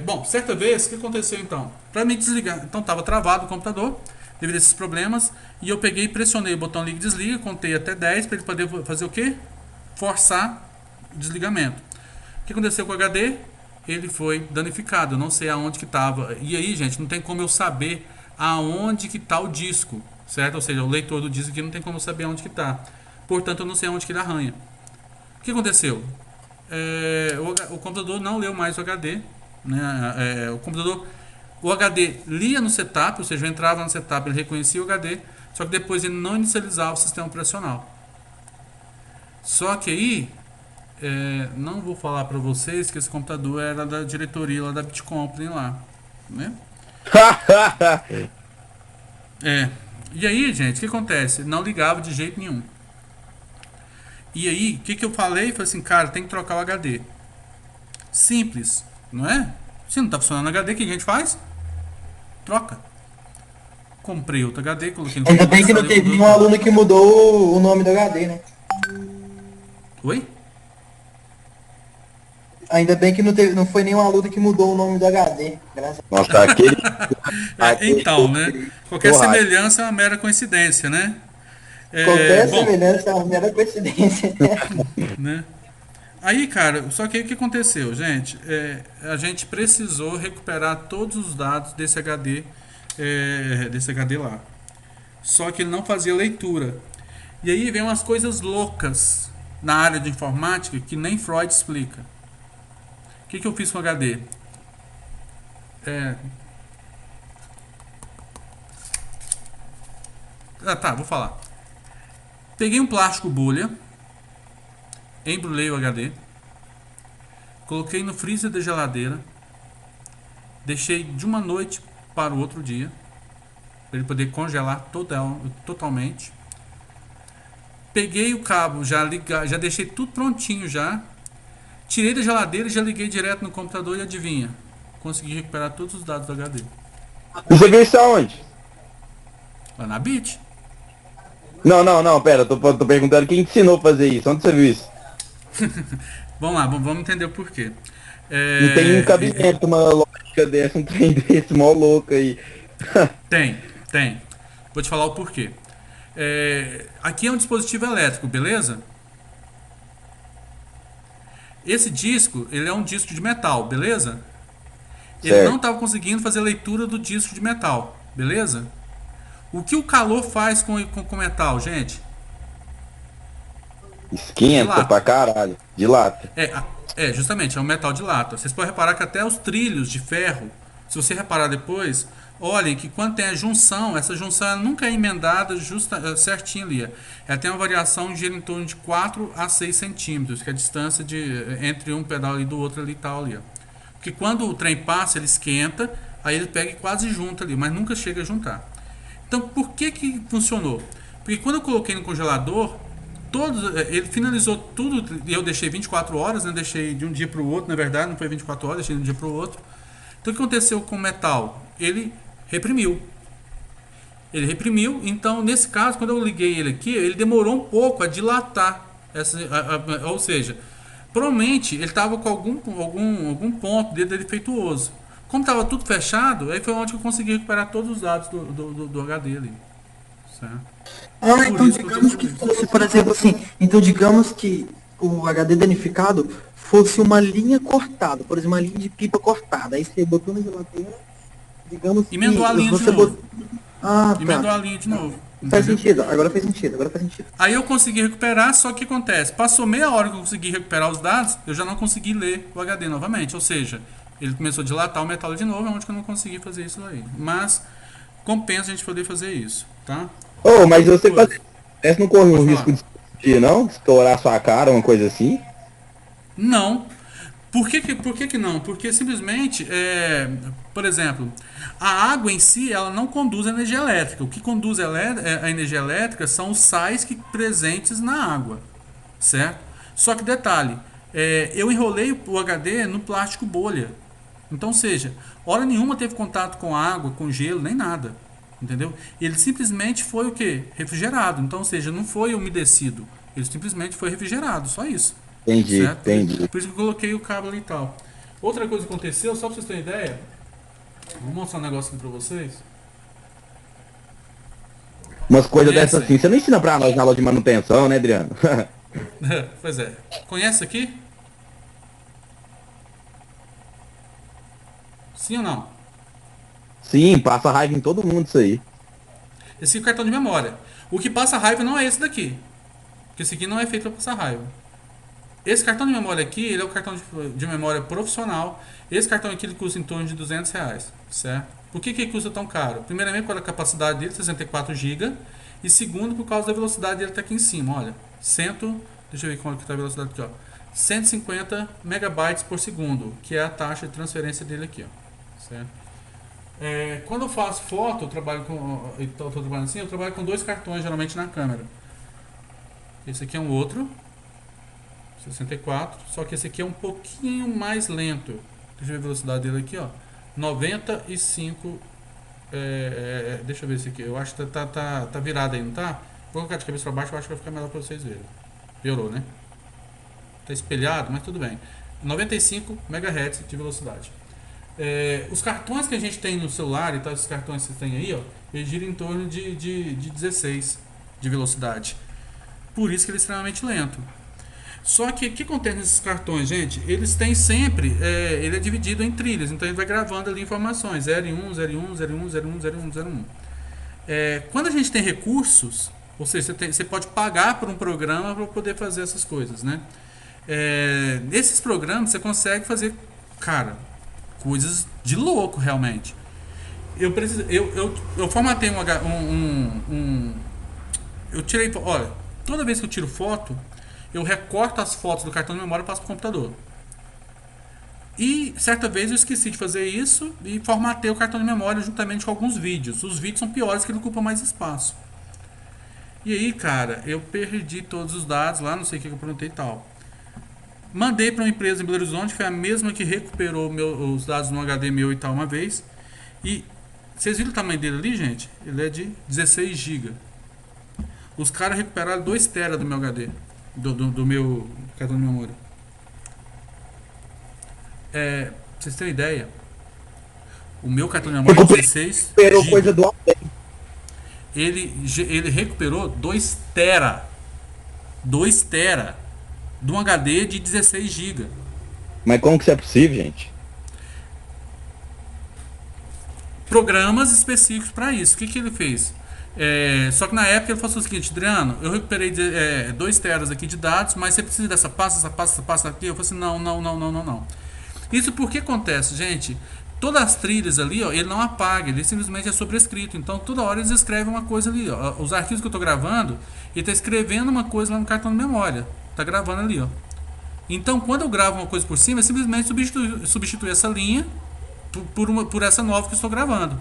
Bom, certa vez, o que aconteceu então? Para me desligar, então estava travado o computador devido a esses problemas, e eu peguei e pressionei o botão liga e desliga, contei até 10 para ele poder fazer o quê? Forçar o desligamento. O que aconteceu com o HD? Ele foi danificado, eu não sei aonde que estava. E aí, gente, não tem como eu saber aonde que está o disco, certo? Ou seja, o leitor do disco aqui não tem como eu saber aonde que está. Portanto, eu não sei aonde que ele arranha. O que aconteceu? O computador não leu mais o HD, né? O HD lia no setup, ou seja, eu entrava no setup, ele reconhecia o HD, só que depois ele não inicializava o sistema operacional. Só que aí, não vou falar para vocês que esse computador era da diretoria lá da Bitcompany lá, né? E aí, gente, o que acontece? Não ligava de jeito nenhum. E aí, o que eu falei? Falei assim, cara, tem que trocar o HD. Simples, não é? Se não tá funcionando o HD, o que a gente faz? Troca. Comprei outro HD, coloquei no Ainda bem que não teve nenhum aluno que mudou o nome do HD, né? Oi? Ainda bem que não foi nenhum aluno que mudou o nome do HD. Graças a Nossa, aquele. Então, né? Qualquer semelhança é uma mera coincidência, né? Qualquer semelhança é uma mera coincidência. Né? Aí, cara, só que aí o que aconteceu, gente? A gente precisou recuperar todos os dados desse HD lá. Só que ele não fazia leitura. E aí vem umas coisas loucas na área de informática que nem Freud explica. O que eu fiz com o HD? Vou falar. Peguei um plástico bolha, embrulhei o HD, coloquei no freezer da geladeira, deixei de uma noite para o outro dia, para ele poder congelar totalmente. Peguei o cabo, já deixei tudo prontinho já, tirei da geladeira e já liguei direto no computador e adivinha? Consegui recuperar todos os dados do HD. Você viu isso aonde? Lá na Bit. Não, pera, tô perguntando quem te ensinou a fazer isso, onde você viu isso? Vamos lá, vamos entender o porquê. Não tem um cabimento, uma lógica dessa, um trem desse, mó louco aí. Tem. Vou te falar o porquê. Aqui é um dispositivo elétrico, beleza? Esse disco, ele é um disco de metal, beleza? Ele Certo. não estava conseguindo fazer leitura do disco de metal, beleza? O que o calor faz com o metal, gente? Esquenta Dilata. pra caralho, dilata. Justamente, é um metal de lata. Vocês podem reparar que até os trilhos de ferro, se você reparar depois, olhem que quando tem a junção, essa junção nunca é emendada certinho ali. Ela tem uma variação de em torno de 4 a 6 centímetros, que é a distância entre um pedal e do outro ali e tal ali. Porque quando o trem passa, ele esquenta, Aí ele pega e quase junta ali, mas nunca chega a juntar. Então, por que funcionou? Porque quando eu coloquei no congelador, ele finalizou tudo, e eu deixei 24 horas, né? Deixei de um dia para o outro, na verdade, não foi 24 horas, deixei de um dia para o outro. Então, o que aconteceu com o metal? Ele reprimiu. Então, nesse caso, quando eu liguei ele aqui, ele demorou um pouco a dilatar. Ou seja, provavelmente ele estava com algum ponto dele defeituoso. Como estava tudo fechado, aí foi onde eu consegui recuperar todos os dados do HD ali. Certo? Ah, então digamos que fosse, por exemplo, assim, então digamos que o HD danificado fosse uma linha cortada, por exemplo, uma linha de pipa cortada. Aí você botou na geladeira, digamos que Emendou a linha de você novo. Ah, Emendou tá. a linha de novo. Faz Entendeu? sentido, agora faz sentido. Aí eu consegui recuperar, só que acontece, passou meia hora que eu consegui recuperar os dados, eu já não consegui ler o HD novamente, ou seja, ele começou a dilatar o metal de novo, onde que eu não consegui fazer isso aí. Mas compensa a gente poder fazer isso, tá? Ô, mas você parece não corre um Pode risco falar. de explodir, não? Estourar sua cara, uma coisa assim? Não. Por que não? Porque simplesmente, por exemplo, a água em si ela não conduz a energia elétrica. O que conduz a energia elétrica são os sais presentes na água, certo? Só que detalhe, eu enrolei o HD no plástico bolha. Então, ou seja, hora nenhuma teve contato com água, com gelo, nem nada. Entendeu? Ele simplesmente foi o quê? Refrigerado. Então, ou seja, não foi umedecido. Ele simplesmente foi refrigerado, só isso. Entendi, Certo? entendi. Por isso que eu coloquei o cabo ali e tal. Outra coisa que aconteceu, só pra vocês terem ideia, vou mostrar um negócio aqui pra vocês. Umas coisas Conhece? dessas assim. Você não ensina pra nós na aula de manutenção, né, Adriano? Pois é. Conhece aqui? Sim ou não? Sim, passa raiva em todo mundo isso aí. Esse é o cartão de memória. O que passa raiva não é esse daqui. Porque esse aqui não é feito para passar raiva. Esse cartão de memória aqui, ele é o cartão de memória profissional. Esse cartão aqui ele custa em torno de R$ 200, certo? Por que ele custa tão caro? Primeiramente, pela capacidade dele, 64 GB. E segundo, por causa da velocidade dele tá aqui em cima, olha. Deixa eu ver como que tá a velocidade aqui, ó. 150 megabytes por segundo, que é a taxa de transferência dele aqui, ó. Certo? Quando eu faço foto, eu trabalho eu trabalho com 2 cartões geralmente na câmera. Esse aqui é um outro, 64, só que esse aqui é um pouquinho mais lento. Deixa eu ver a velocidade dele aqui, ó. 95. Deixa eu ver esse aqui. Eu acho que tá virado aí, não tá? Vou colocar de cabeça para baixo, eu acho que vai ficar melhor para vocês verem. Piorou, né? Tá espelhado, mas tudo bem. 95 MHz de velocidade. Os cartões que a gente tem no celular e tal, esses cartões que vocês têm aí, ó, eles giram em torno de 16 de velocidade. Por isso que ele é extremamente lento. Só que o que acontece nesses cartões, gente? Eles têm sempre, ele é dividido em trilhas, então ele vai gravando ali informações, 01, 01, 01, 01, 01, 01. Quando a gente tem recursos, ou seja, você pode pagar por um programa para poder fazer essas coisas, né? Nesses programas você consegue fazer, cara, coisas de louco realmente. Eu formatei eu tirei, olha, toda vez que eu tiro foto, eu recorto as fotos do cartão de memória e passo para o computador. E certa vez eu esqueci de fazer isso e formatei o cartão de memória juntamente com alguns vídeos. Os vídeos são piores, que ele ocupa mais espaço. E aí, cara, eu perdi todos os dados lá, não sei o que eu perguntei e tal. Mandei para uma empresa em Belo Horizonte, foi a mesma que recuperou os dados no HD meu e tal uma vez. E vocês viram o tamanho dele ali, gente? Ele é de 16 GB. Os caras recuperaram 2 TB do meu HD, do meu cartão de memória. Pra vocês terem ideia, o meu cartão de memória é 16 Recuperou GB. coisa do além. Ele recuperou 2 TB. 2 TB de um HD de 16 GB. Mas como que isso é possível, gente? Programas específicos para isso. O que ele fez? Só que na época ele falou o seguinte: Adriano, eu recuperei 2 teras aqui de dados, mas você precisa dessa pasta aqui? Eu falei assim: não. Isso porque acontece, gente. Todas as trilhas ali, ó, ele não apaga, ele simplesmente é sobrescrito. Então toda hora eles escrevem uma coisa ali, ó. Os arquivos que eu estou gravando, ele está escrevendo uma coisa lá no cartão de memória. Tá gravando ali, ó. Então quando eu gravo uma coisa por cima, eu simplesmente substitui essa linha por essa nova que eu estou gravando.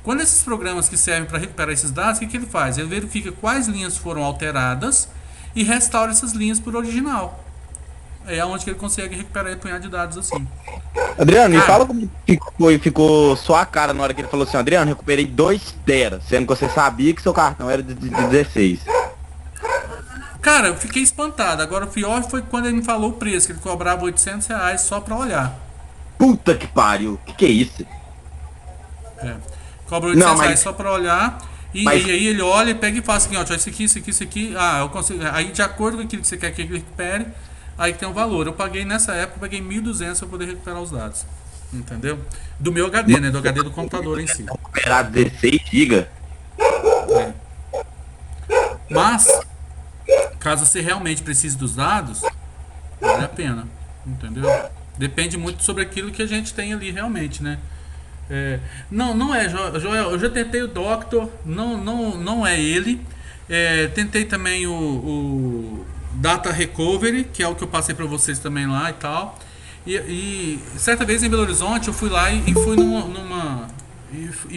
Quando esses programas que servem para recuperar esses dados, o que ele faz? Ele verifica quais linhas foram alteradas e restaura essas linhas por original. É onde que ele consegue recuperar e punhado de dados assim. Adriano, me Cara, fala como ficou só a cara na hora que ele falou assim, Adriano, recuperei 2 teras, sendo que você sabia que seu cartão era de 16. Cara, eu fiquei espantado. Agora o pior foi quando ele me falou o preço, que ele cobrava R$ 800 só pra olhar. Puta que pariu, que é isso? É. Cobra Não, R$ 800 mas- só pra olhar. E aí ele olha e pega e fala assim, ó, isso aqui, isso aqui, isso aqui. Ah, eu consigo. Aí de acordo com aquilo que você quer que ele recupere, aí tem um valor. Eu paguei nessa época, eu paguei 1.200 pra poder recuperar os dados. Entendeu? Do meu HD, né? Do HD do computador em si. Recuperar 16 GB? Mas, caso você realmente precise dos dados, vale a pena. Entendeu? Depende muito sobre aquilo que a gente tem ali realmente, né? Não é, Joel, eu já tentei o Doctor, não é ele. Tentei também o Data Recovery, que é o que eu passei para vocês também lá e tal. E certa vez em Belo Horizonte eu fui lá e fui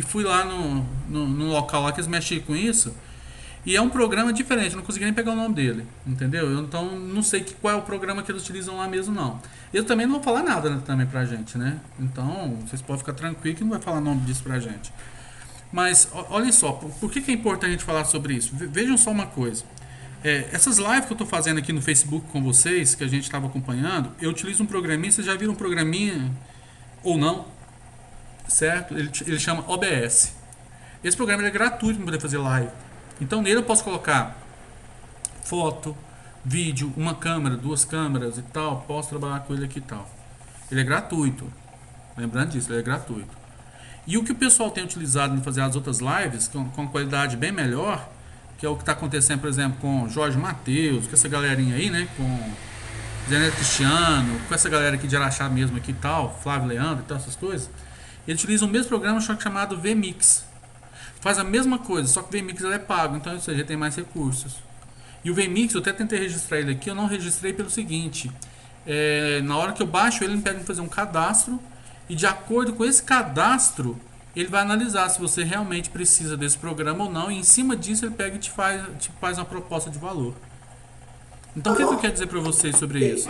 fui lá no local lá que eles mexiam com isso. E é um programa diferente, eu não consegui nem pegar o nome dele, entendeu? Então não sei qual é o programa que eles utilizam lá mesmo não. Eu também não vou falar nada, né, também pra gente, né? Então vocês podem ficar tranquilos que não vai falar nome disso pra gente. Mas olhem só, por que é importante a gente falar sobre isso? Vejam só uma coisa. Essas lives que eu tô fazendo aqui no Facebook com vocês, que a gente estava acompanhando, eu utilizo um programinha, vocês já viram um programinha ou não, certo? Ele chama OBS. Esse programa é gratuito para poder fazer live. Então nele eu posso colocar foto, vídeo, uma câmera, 2 câmeras e tal. Posso trabalhar com ele aqui e tal. Ele é gratuito. Lembrando disso, ele é gratuito. E o que o pessoal tem utilizado em fazer as outras lives com qualidade bem melhor, que é o que está acontecendo, por exemplo, com Jorge Mateus, com essa galerinha aí, né? Com Zé Cristiano, com essa galera aqui de Araxá mesmo aqui e tal, Flávio Leandro e tal, essas coisas. Ele utiliza o mesmo programa chamado VMix. Faz a mesma coisa, só que o VMix ele é pago, então isso aí já tem mais recursos. E o VMix, eu até tentei registrar ele aqui, eu não registrei pelo seguinte: na hora que eu baixo ele me pede para fazer um cadastro, e de acordo com esse cadastro, ele vai analisar se você realmente precisa desse programa ou não, e em cima disso ele pega e te faz uma proposta de valor. Então o que eu quero dizer para vocês sobre isso?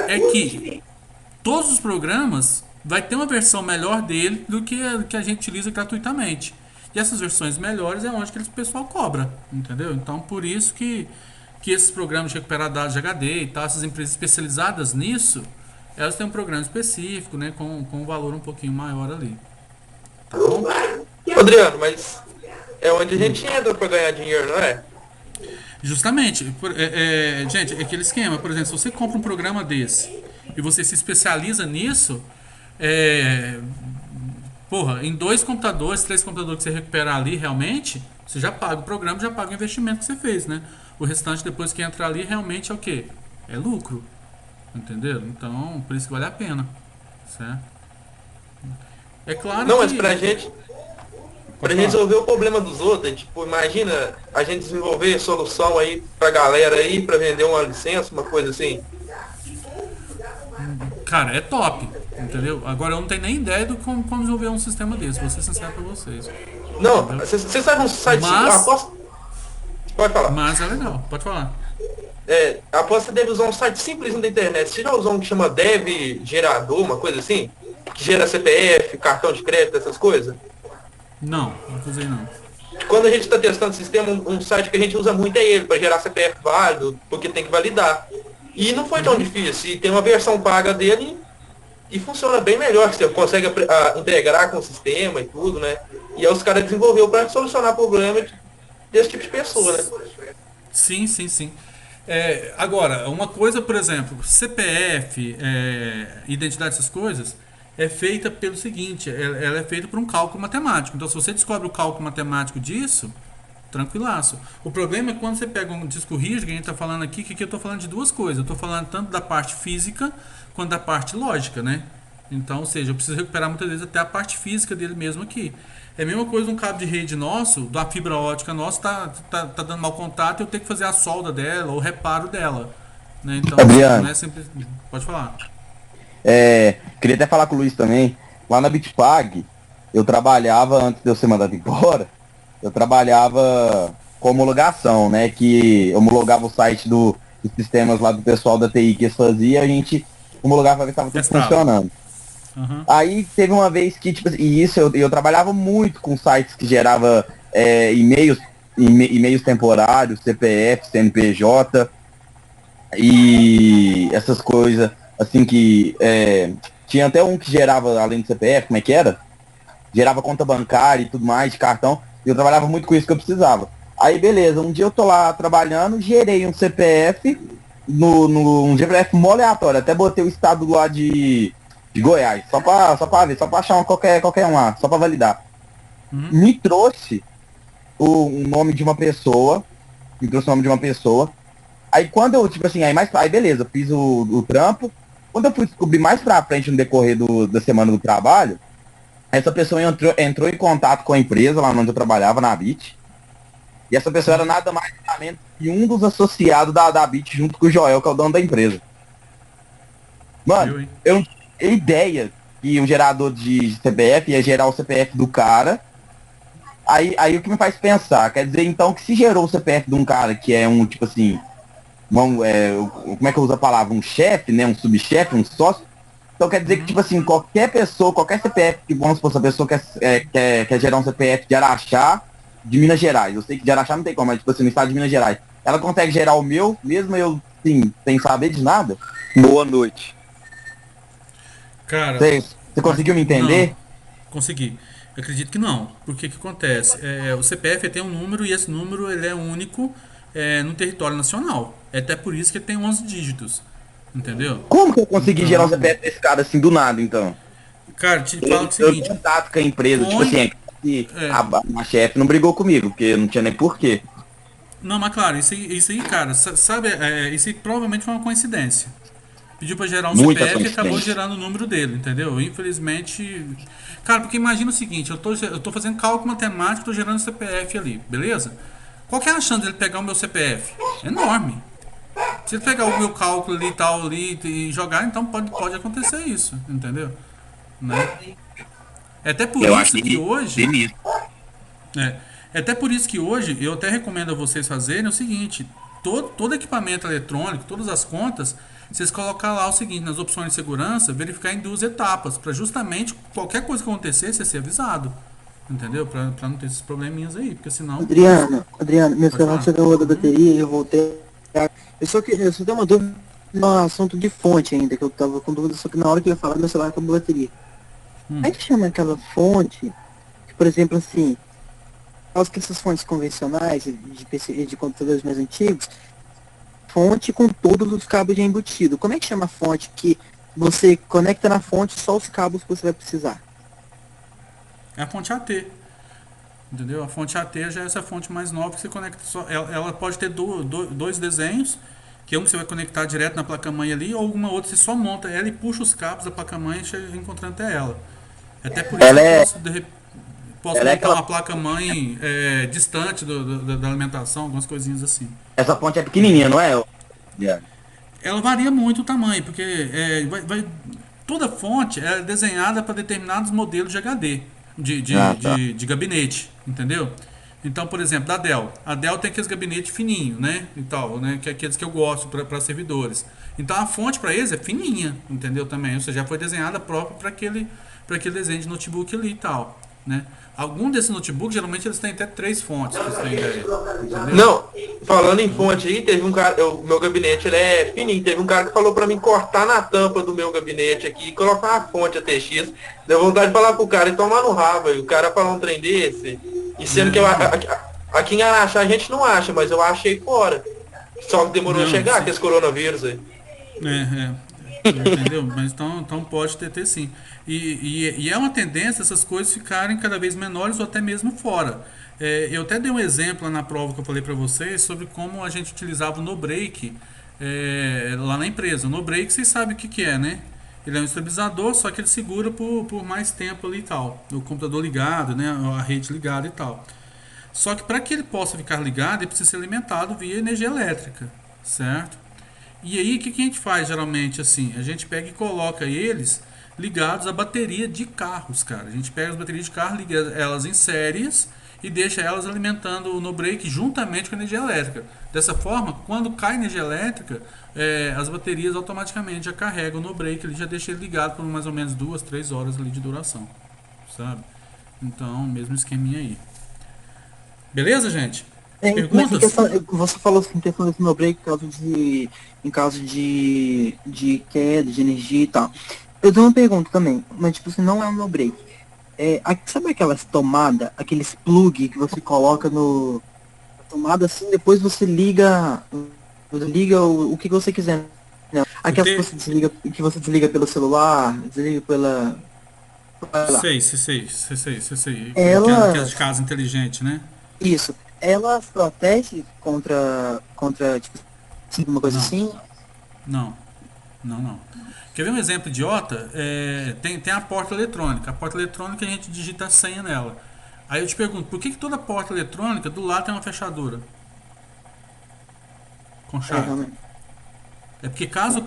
É que todos os programas vai ter uma versão melhor dele do que a gente utiliza gratuitamente. E essas versões melhores é onde que o pessoal cobra, entendeu? Então por isso que esses programas de recuperar dados de HD e tal, essas empresas especializadas nisso, elas têm um programa específico, né, com um valor um pouquinho maior ali. Tá bom? Adriano, mas é onde a gente entra pra ganhar dinheiro, não é? Justamente, gente, é aquele esquema, por exemplo, se você compra um programa desse e você se especializa nisso, porra, em 2 computadores, 3 computadores que você recuperar ali realmente, você já paga o programa, já paga o investimento que você fez, né? O restante depois que entrar ali realmente é o quê? É lucro. Entendeu? Então, por isso que vale a pena. Certo? É claro Não, que... mas pra gente Pode resolver o problema dos outros, tipo, imagina a gente desenvolver solução aí pra galera aí, pra vender uma licença, uma coisa assim. Cara, é top. Entendeu? Agora eu não tenho nem ideia de como desenvolver um sistema desse, vou ser sincero pra vocês. Não, você sabe um site... Mas- Aposto... Pode falar. Mas é legal, pode falar. Aposto que você deve usar um site simples da internet. Você já usou um que chama Dev Gerador, uma coisa assim? Que gera CPF, cartão de crédito, essas coisas? Não usei não. Quando a gente está testando o sistema, um site que a gente usa muito é ele, para gerar CPF válido, porque tem que validar. E não foi tão difícil. E tem uma versão paga dele e funciona bem melhor, que você consegue integrar com o sistema e tudo, né? E aí os caras desenvolveram para solucionar problemas desse tipo de pessoa, né? Sim. Agora, uma coisa, por exemplo, CPF, identidade, essas coisas, é feita pelo seguinte, ela é feita por um cálculo matemático. Então, se você descobre o cálculo matemático disso, tranquilaço. O problema é quando você pega um disco rígido, que a gente está falando aqui, que eu estou falando de 2 coisas. Eu estou falando tanto da parte física quanto da parte lógica, né? Então, ou seja, eu preciso recuperar muitas vezes até a parte física dele mesmo aqui. É a mesma coisa um cabo de rede nosso, da fibra ótica nosso, tá dando mau contato e eu tenho que fazer a solda dela ou o reparo dela. Né? Então, Adriano. não é simples. Pode falar. Queria até falar com o Luiz também. lá na Bitpag, eu trabalhava, antes de eu ser mandado embora, eu trabalhava com homologação, né? Que homologava o site dos sistemas lá do pessoal da TI que eles faziam, a gente homologava pra ver se estava tudo Testava. funcionando. Aham. Aí teve uma vez que, tipo, e isso eu trabalhava muito com sites que gerava e-mails temporários, CPF, CNPJ e essas coisas, assim que tinha até um que gerava, além do CPF, como é que era? Gerava conta bancária e tudo mais, de cartão, e eu trabalhava muito com isso que eu precisava. Aí beleza, um dia eu tô lá trabalhando, gerei um CPF, um CPF mó aleatório, até botei o estado lá de Goiás, só pra ver, só pra achar qualquer um lá, só pra validar. Uhum. Me trouxe o nome de uma pessoa, me trouxe o nome de uma pessoa. Aí quando eu, tipo assim, aí beleza, eu fiz o trampo. Quando eu fui descobrir mais pra frente no decorrer da semana do trabalho, essa pessoa entrou em contato com a empresa lá onde eu trabalhava, na Bit. E essa pessoa era nada mais nada menos que um dos associados da Bit junto com o Joel, que é o dono da empresa. Mano, Eu, hein? eu não tinha ideia que o gerador de CPF ia gerar o CPF do cara. Aí o que me faz pensar, quer dizer então que se gerou o CPF de um cara que é um, tipo assim, como é que eu uso a palavra? Um chefe, né? Um subchefe, um sócio. Então quer dizer que, tipo assim, qualquer pessoa, qualquer CPF, que vamos supor, se a pessoa quer gerar um CPF de Araxá, de Minas Gerais. Eu sei que de Araxá não tem como, mas tipo assim, no estado de Minas Gerais. Ela consegue gerar o meu, mesmo eu, sim, sem saber de nada? Boa noite. Cara, Você conseguiu me não, entender? consegui. Eu acredito que não. Porque que acontece? O CPF tem um número e esse número ele é único no território nacional. É até por isso que ele tem 11 dígitos. Entendeu? Como que eu consegui gerar um Então, CPF desse cara assim do nada, então? cara, te falo o Eu seguinte: contato com a empresa, tipo assim, põe. é que É, a chefe não brigou comigo, porque não tinha nem porquê. não, mas claro, isso aí, cara, sabe, isso aí provavelmente foi uma coincidência. Pediu pra gerar um Muita CPF e acabou coincidência. gerando o número dele, entendeu? Infelizmente. Cara, porque imagina o seguinte, eu tô fazendo cálculo matemático, tô gerando CPF ali, beleza? Qual que é a chance dele pegar o meu CPF? Enorme. Se ele pegar o meu cálculo ali e tal ali e jogar, então pode acontecer isso, entendeu? Né? É até por Eu acho isso que que hoje. delícia. É, é até por isso que hoje eu até recomendo a vocês fazerem o seguinte: todo equipamento eletrônico, todas as contas, vocês colocar lá o seguinte, nas opções de segurança, verificar em 2 etapas, para justamente qualquer coisa que acontecer, você ser avisado. Entendeu? Pra não ter esses probleminhas aí, porque senão. Adriano, meu Pode celular falar. chegou da bateria e eu voltei. Eu só tenho uma dúvida no assunto de fonte ainda, que eu tava com dúvida, só que na hora que eu ia falar, meu celular acabou a bateria. Como é que chama aquela fonte, que, por exemplo, assim, causa que essas fontes convencionais de PC, de computadores mais antigos, fonte com todos os cabos já embutidos. Como é que chama a fonte que você conecta na fonte só os cabos que você vai precisar? É a fonte AT. Entendeu? A fonte AT já é essa fonte mais nova que você conecta só. Ela pode ter dois desenhos, que um você vai conectar direto na placa-mãe ali, ou uma outra você só monta ela e puxa os cabos da placa-mãe e chega encontrando até ela. Até por isso que Ela eu é, posso ela é montar aquela. uma placa-mãe distante da alimentação, algumas coisinhas assim. Essa ponte é pequenininha, não é? Yeah. Ela varia muito o tamanho, porque toda fonte é desenhada para determinados modelos de HD, de, de, Ah, tá. de, de gabinete, entendeu? Então, por exemplo, da Dell. A Dell tem aqueles gabinetes fininhos, né? E tal, né? Que é aqueles que eu gosto para servidores. Então a fonte para eles é fininha, entendeu? Também. Ou seja, já foi desenhada própria para aquele desenho de notebook ali e tal, né? Algum desses notebooks, geralmente eles têm até 3 fontes, pra você ter ideia, entendeu? Não, falando em fonte aí, teve um cara, o meu gabinete ele é fininho, teve um cara que falou pra mim cortar na tampa do meu gabinete aqui e colocar uma fonte ATX. Deu vontade de falar pro cara e tomar no rabo, e o cara falou um trem desse, e sendo que aqui em Araxá a gente não acha, mas eu achei fora. Só que demorou a Não, chegar, sim. que esse coronavírus aí. Entendeu? Mas então pode ter sim. E é uma tendência essas coisas ficarem cada vez menores ou até mesmo fora. Eu até dei um exemplo lá na prova que eu falei para vocês sobre como a gente utilizava o no-break lá na empresa. O no-break vocês sabem o que é, né? Ele é um estabilizador, só que ele segura por mais tempo ali e tal. O computador ligado, né? A rede ligada e tal. Só que para que ele possa ficar ligado, ele precisa ser alimentado via energia elétrica, certo? E aí, o que a gente faz geralmente assim? A gente pega e coloca eles ligados à bateria de carros, cara. A gente pega as baterias de carro, liga elas em séries e deixa elas alimentando o no-break juntamente com a energia elétrica. Dessa forma, quando cai energia elétrica, as baterias automaticamente já carregam o no-break, ele já deixa ele ligado por mais ou menos 2, 3 horas ali de duração, sabe? Então, mesmo esqueminha aí. Beleza, gente? Mas em Perguntas? questão, você falou assim, questão desse no break em caso de queda de energia e tal. Eu tenho uma pergunta também, mas tipo, se não é um no break. Sabe aquelas tomadas, aqueles plug que você coloca no tomada assim, depois você liga o que você quiser. Né? Aquelas que você desliga pelo celular, desliga pela. Sei. Aquelas de Elas, casa inteligente, né? isso, elas protegem contra tipo, assim, uma coisa Não, assim. não. Quer ver um exemplo idiota? Tem a porta eletrônica. A porta eletrônica a gente digita a senha nela. Aí eu te pergunto, por que toda porta eletrônica do lado tem uma fechadura? Com chave. Realmente. É porque caso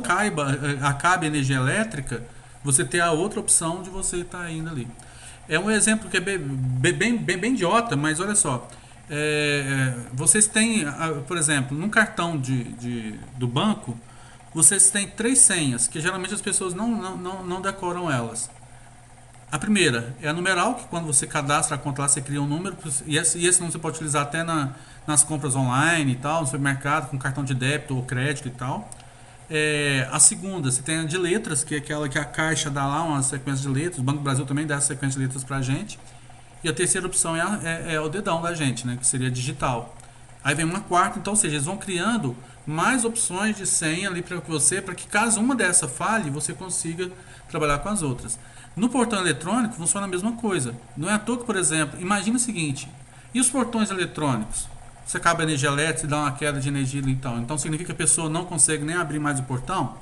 acabe a energia elétrica, você tem a outra opção de você estar indo ali. É um exemplo que é bem idiota, mas olha só. Vocês têm, por exemplo, num cartão do banco, vocês têm 3 senhas, que geralmente as pessoas não decoram elas. A primeira é a numeral, que quando você cadastra a conta lá, você cria um número, e esse número você pode utilizar até nas compras online e tal, no supermercado, com cartão de débito ou crédito e tal. A segunda, você tem a de letras, que é aquela que a Caixa dá lá uma sequência de letras, o Banco do Brasil também dá essa sequência de letras pra gente. E a terceira opção é o dedão da gente, né, que seria digital. Aí vem uma quarta, então, ou seja, eles vão criando mais opções de senha ali para você, para que caso uma dessa falhe, você consiga trabalhar com as outras. No portão eletrônico funciona a mesma coisa. Não é à toa que, por exemplo, imagina o seguinte, e os portões eletrônicos? Se acaba a energia elétrica e dá uma queda de energia ali, então significa que a pessoa não consegue nem abrir mais o portão?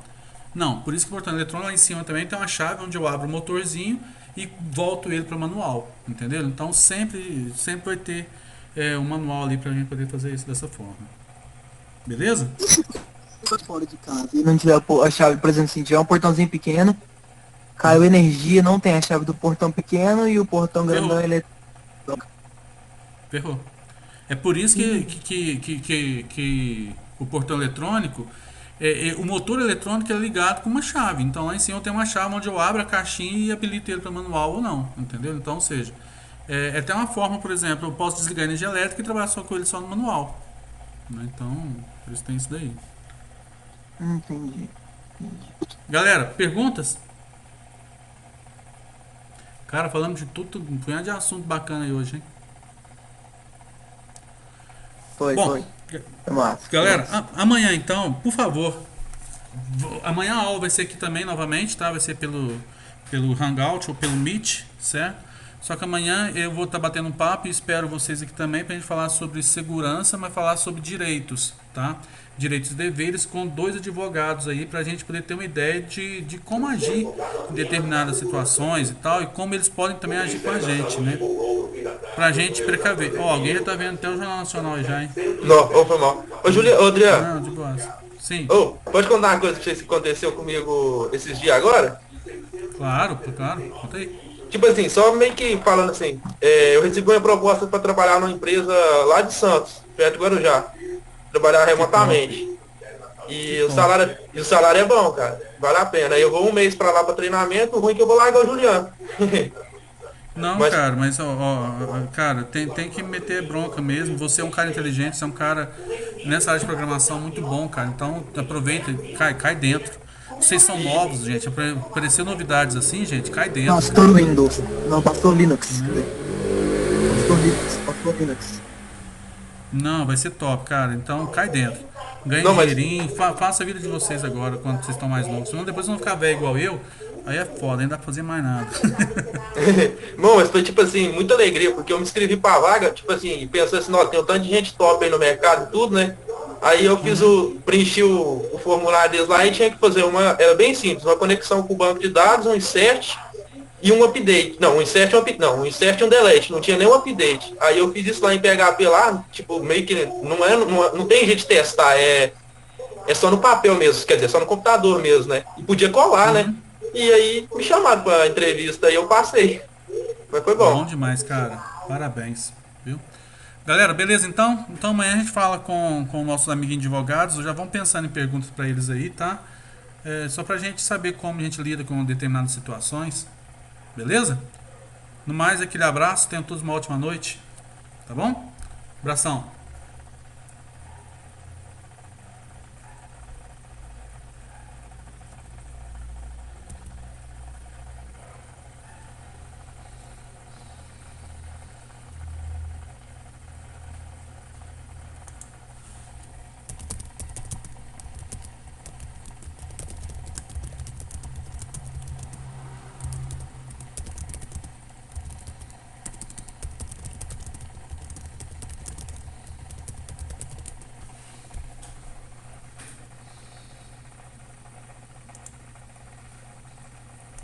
Não, por isso que o portão eletrônico lá em cima também tem uma chave onde eu abro o motorzinho e volto ele para o manual, entendeu? Então sempre vai ter um manual ali para a gente poder fazer isso dessa forma. Beleza? Fora de casa e não tiver a chave, por exemplo, se tiver um portãozinho pequeno, caiu energia, não tem a chave do portão pequeno e o portão grandão ele Ferrou. É por isso que o portão eletrônico, o motor eletrônico é ligado com uma chave. Então lá em cima eu tenho uma chave onde eu abro a caixinha e habilito ele para manual ou não, entendeu? Então, ou seja, é até uma forma, por exemplo, eu posso desligar a energia elétrica e trabalhar só com ele só no manual. Né? Então, por isso tem isso daí. Entendi. Galera, perguntas? Cara, falamos de tudo, um punhado de assunto bacana aí hoje, hein? Foi. É massa. Galera, amanhã então, por favor, amanhã a aula vai ser aqui também novamente, tá? Vai ser pelo Hangout ou pelo Meet, certo? Só que amanhã eu vou estar batendo um papo e espero vocês aqui também pra gente falar sobre segurança, mas falar sobre direitos, tá? Direitos e deveres com 2 advogados aí pra gente poder ter uma ideia de como agir em determinadas situações e tal, e como eles podem também agir com a gente, né? Pra gente precaver. Alguém já tá vendo até o Jornal Nacional já, hein? Não, foi mal. Ô, Adriano. Não, de boa. Sim. Pode contar uma coisa pra vocês que aconteceu comigo esses dias agora? Claro, conta aí. Tipo assim, só meio que falando assim, eu recebi uma proposta para trabalhar numa empresa lá de Santos, perto do Guarujá. Trabalhar remotamente. E o salário é bom, cara. Vale a pena. Aí eu vou um mês pra lá pra treinamento, o ruim é que eu vou largar o Juliano. Não, Mas- cara, mas cara, tem que meter bronca mesmo. Você é um cara inteligente, você é um cara nessa área de programação muito bom, cara. Então aproveita e cai dentro. Vocês são novos, gente. Apareceu novidades assim, gente, cai dentro. Pastor Windows. Não, pastor Linux. Pastor Linux. Não, vai ser top, cara. Então cai dentro. Ganha Não, mas- dinheirinho, faça a vida de vocês agora, quando vocês estão mais novos. Senão depois vão ficar velho igual eu. Aí é foda, nem dá pra fazer mais nada. Bom, mas foi tipo assim, muita alegria, porque eu me inscrevi pra vaga, tipo assim, e pensando assim, nossa, tem um tanto de gente top aí no mercado e tudo, né? Aí eu preenchi o formulário deles lá e tinha que fazer era bem simples, uma conexão com o banco de dados, um insert e um update. Não, um insert e um delete, não tinha nenhum update. Aí eu fiz isso lá em PHP lá, tipo, meio que não tem jeito de testar, é só no papel mesmo, quer dizer, só no computador mesmo, né? E podia colar, né? E aí me chamaram pra entrevista e eu passei. Mas foi Bom bom. demais, cara. Parabéns, viu? Galera, beleza então? Então amanhã a gente fala com nossos amiguinhos advogados. Já vão pensando em perguntas para eles aí, tá? Só pra gente saber como a gente lida com determinadas situações. Beleza? No mais, aquele abraço. Tenham todos uma ótima noite. Tá bom? Abração.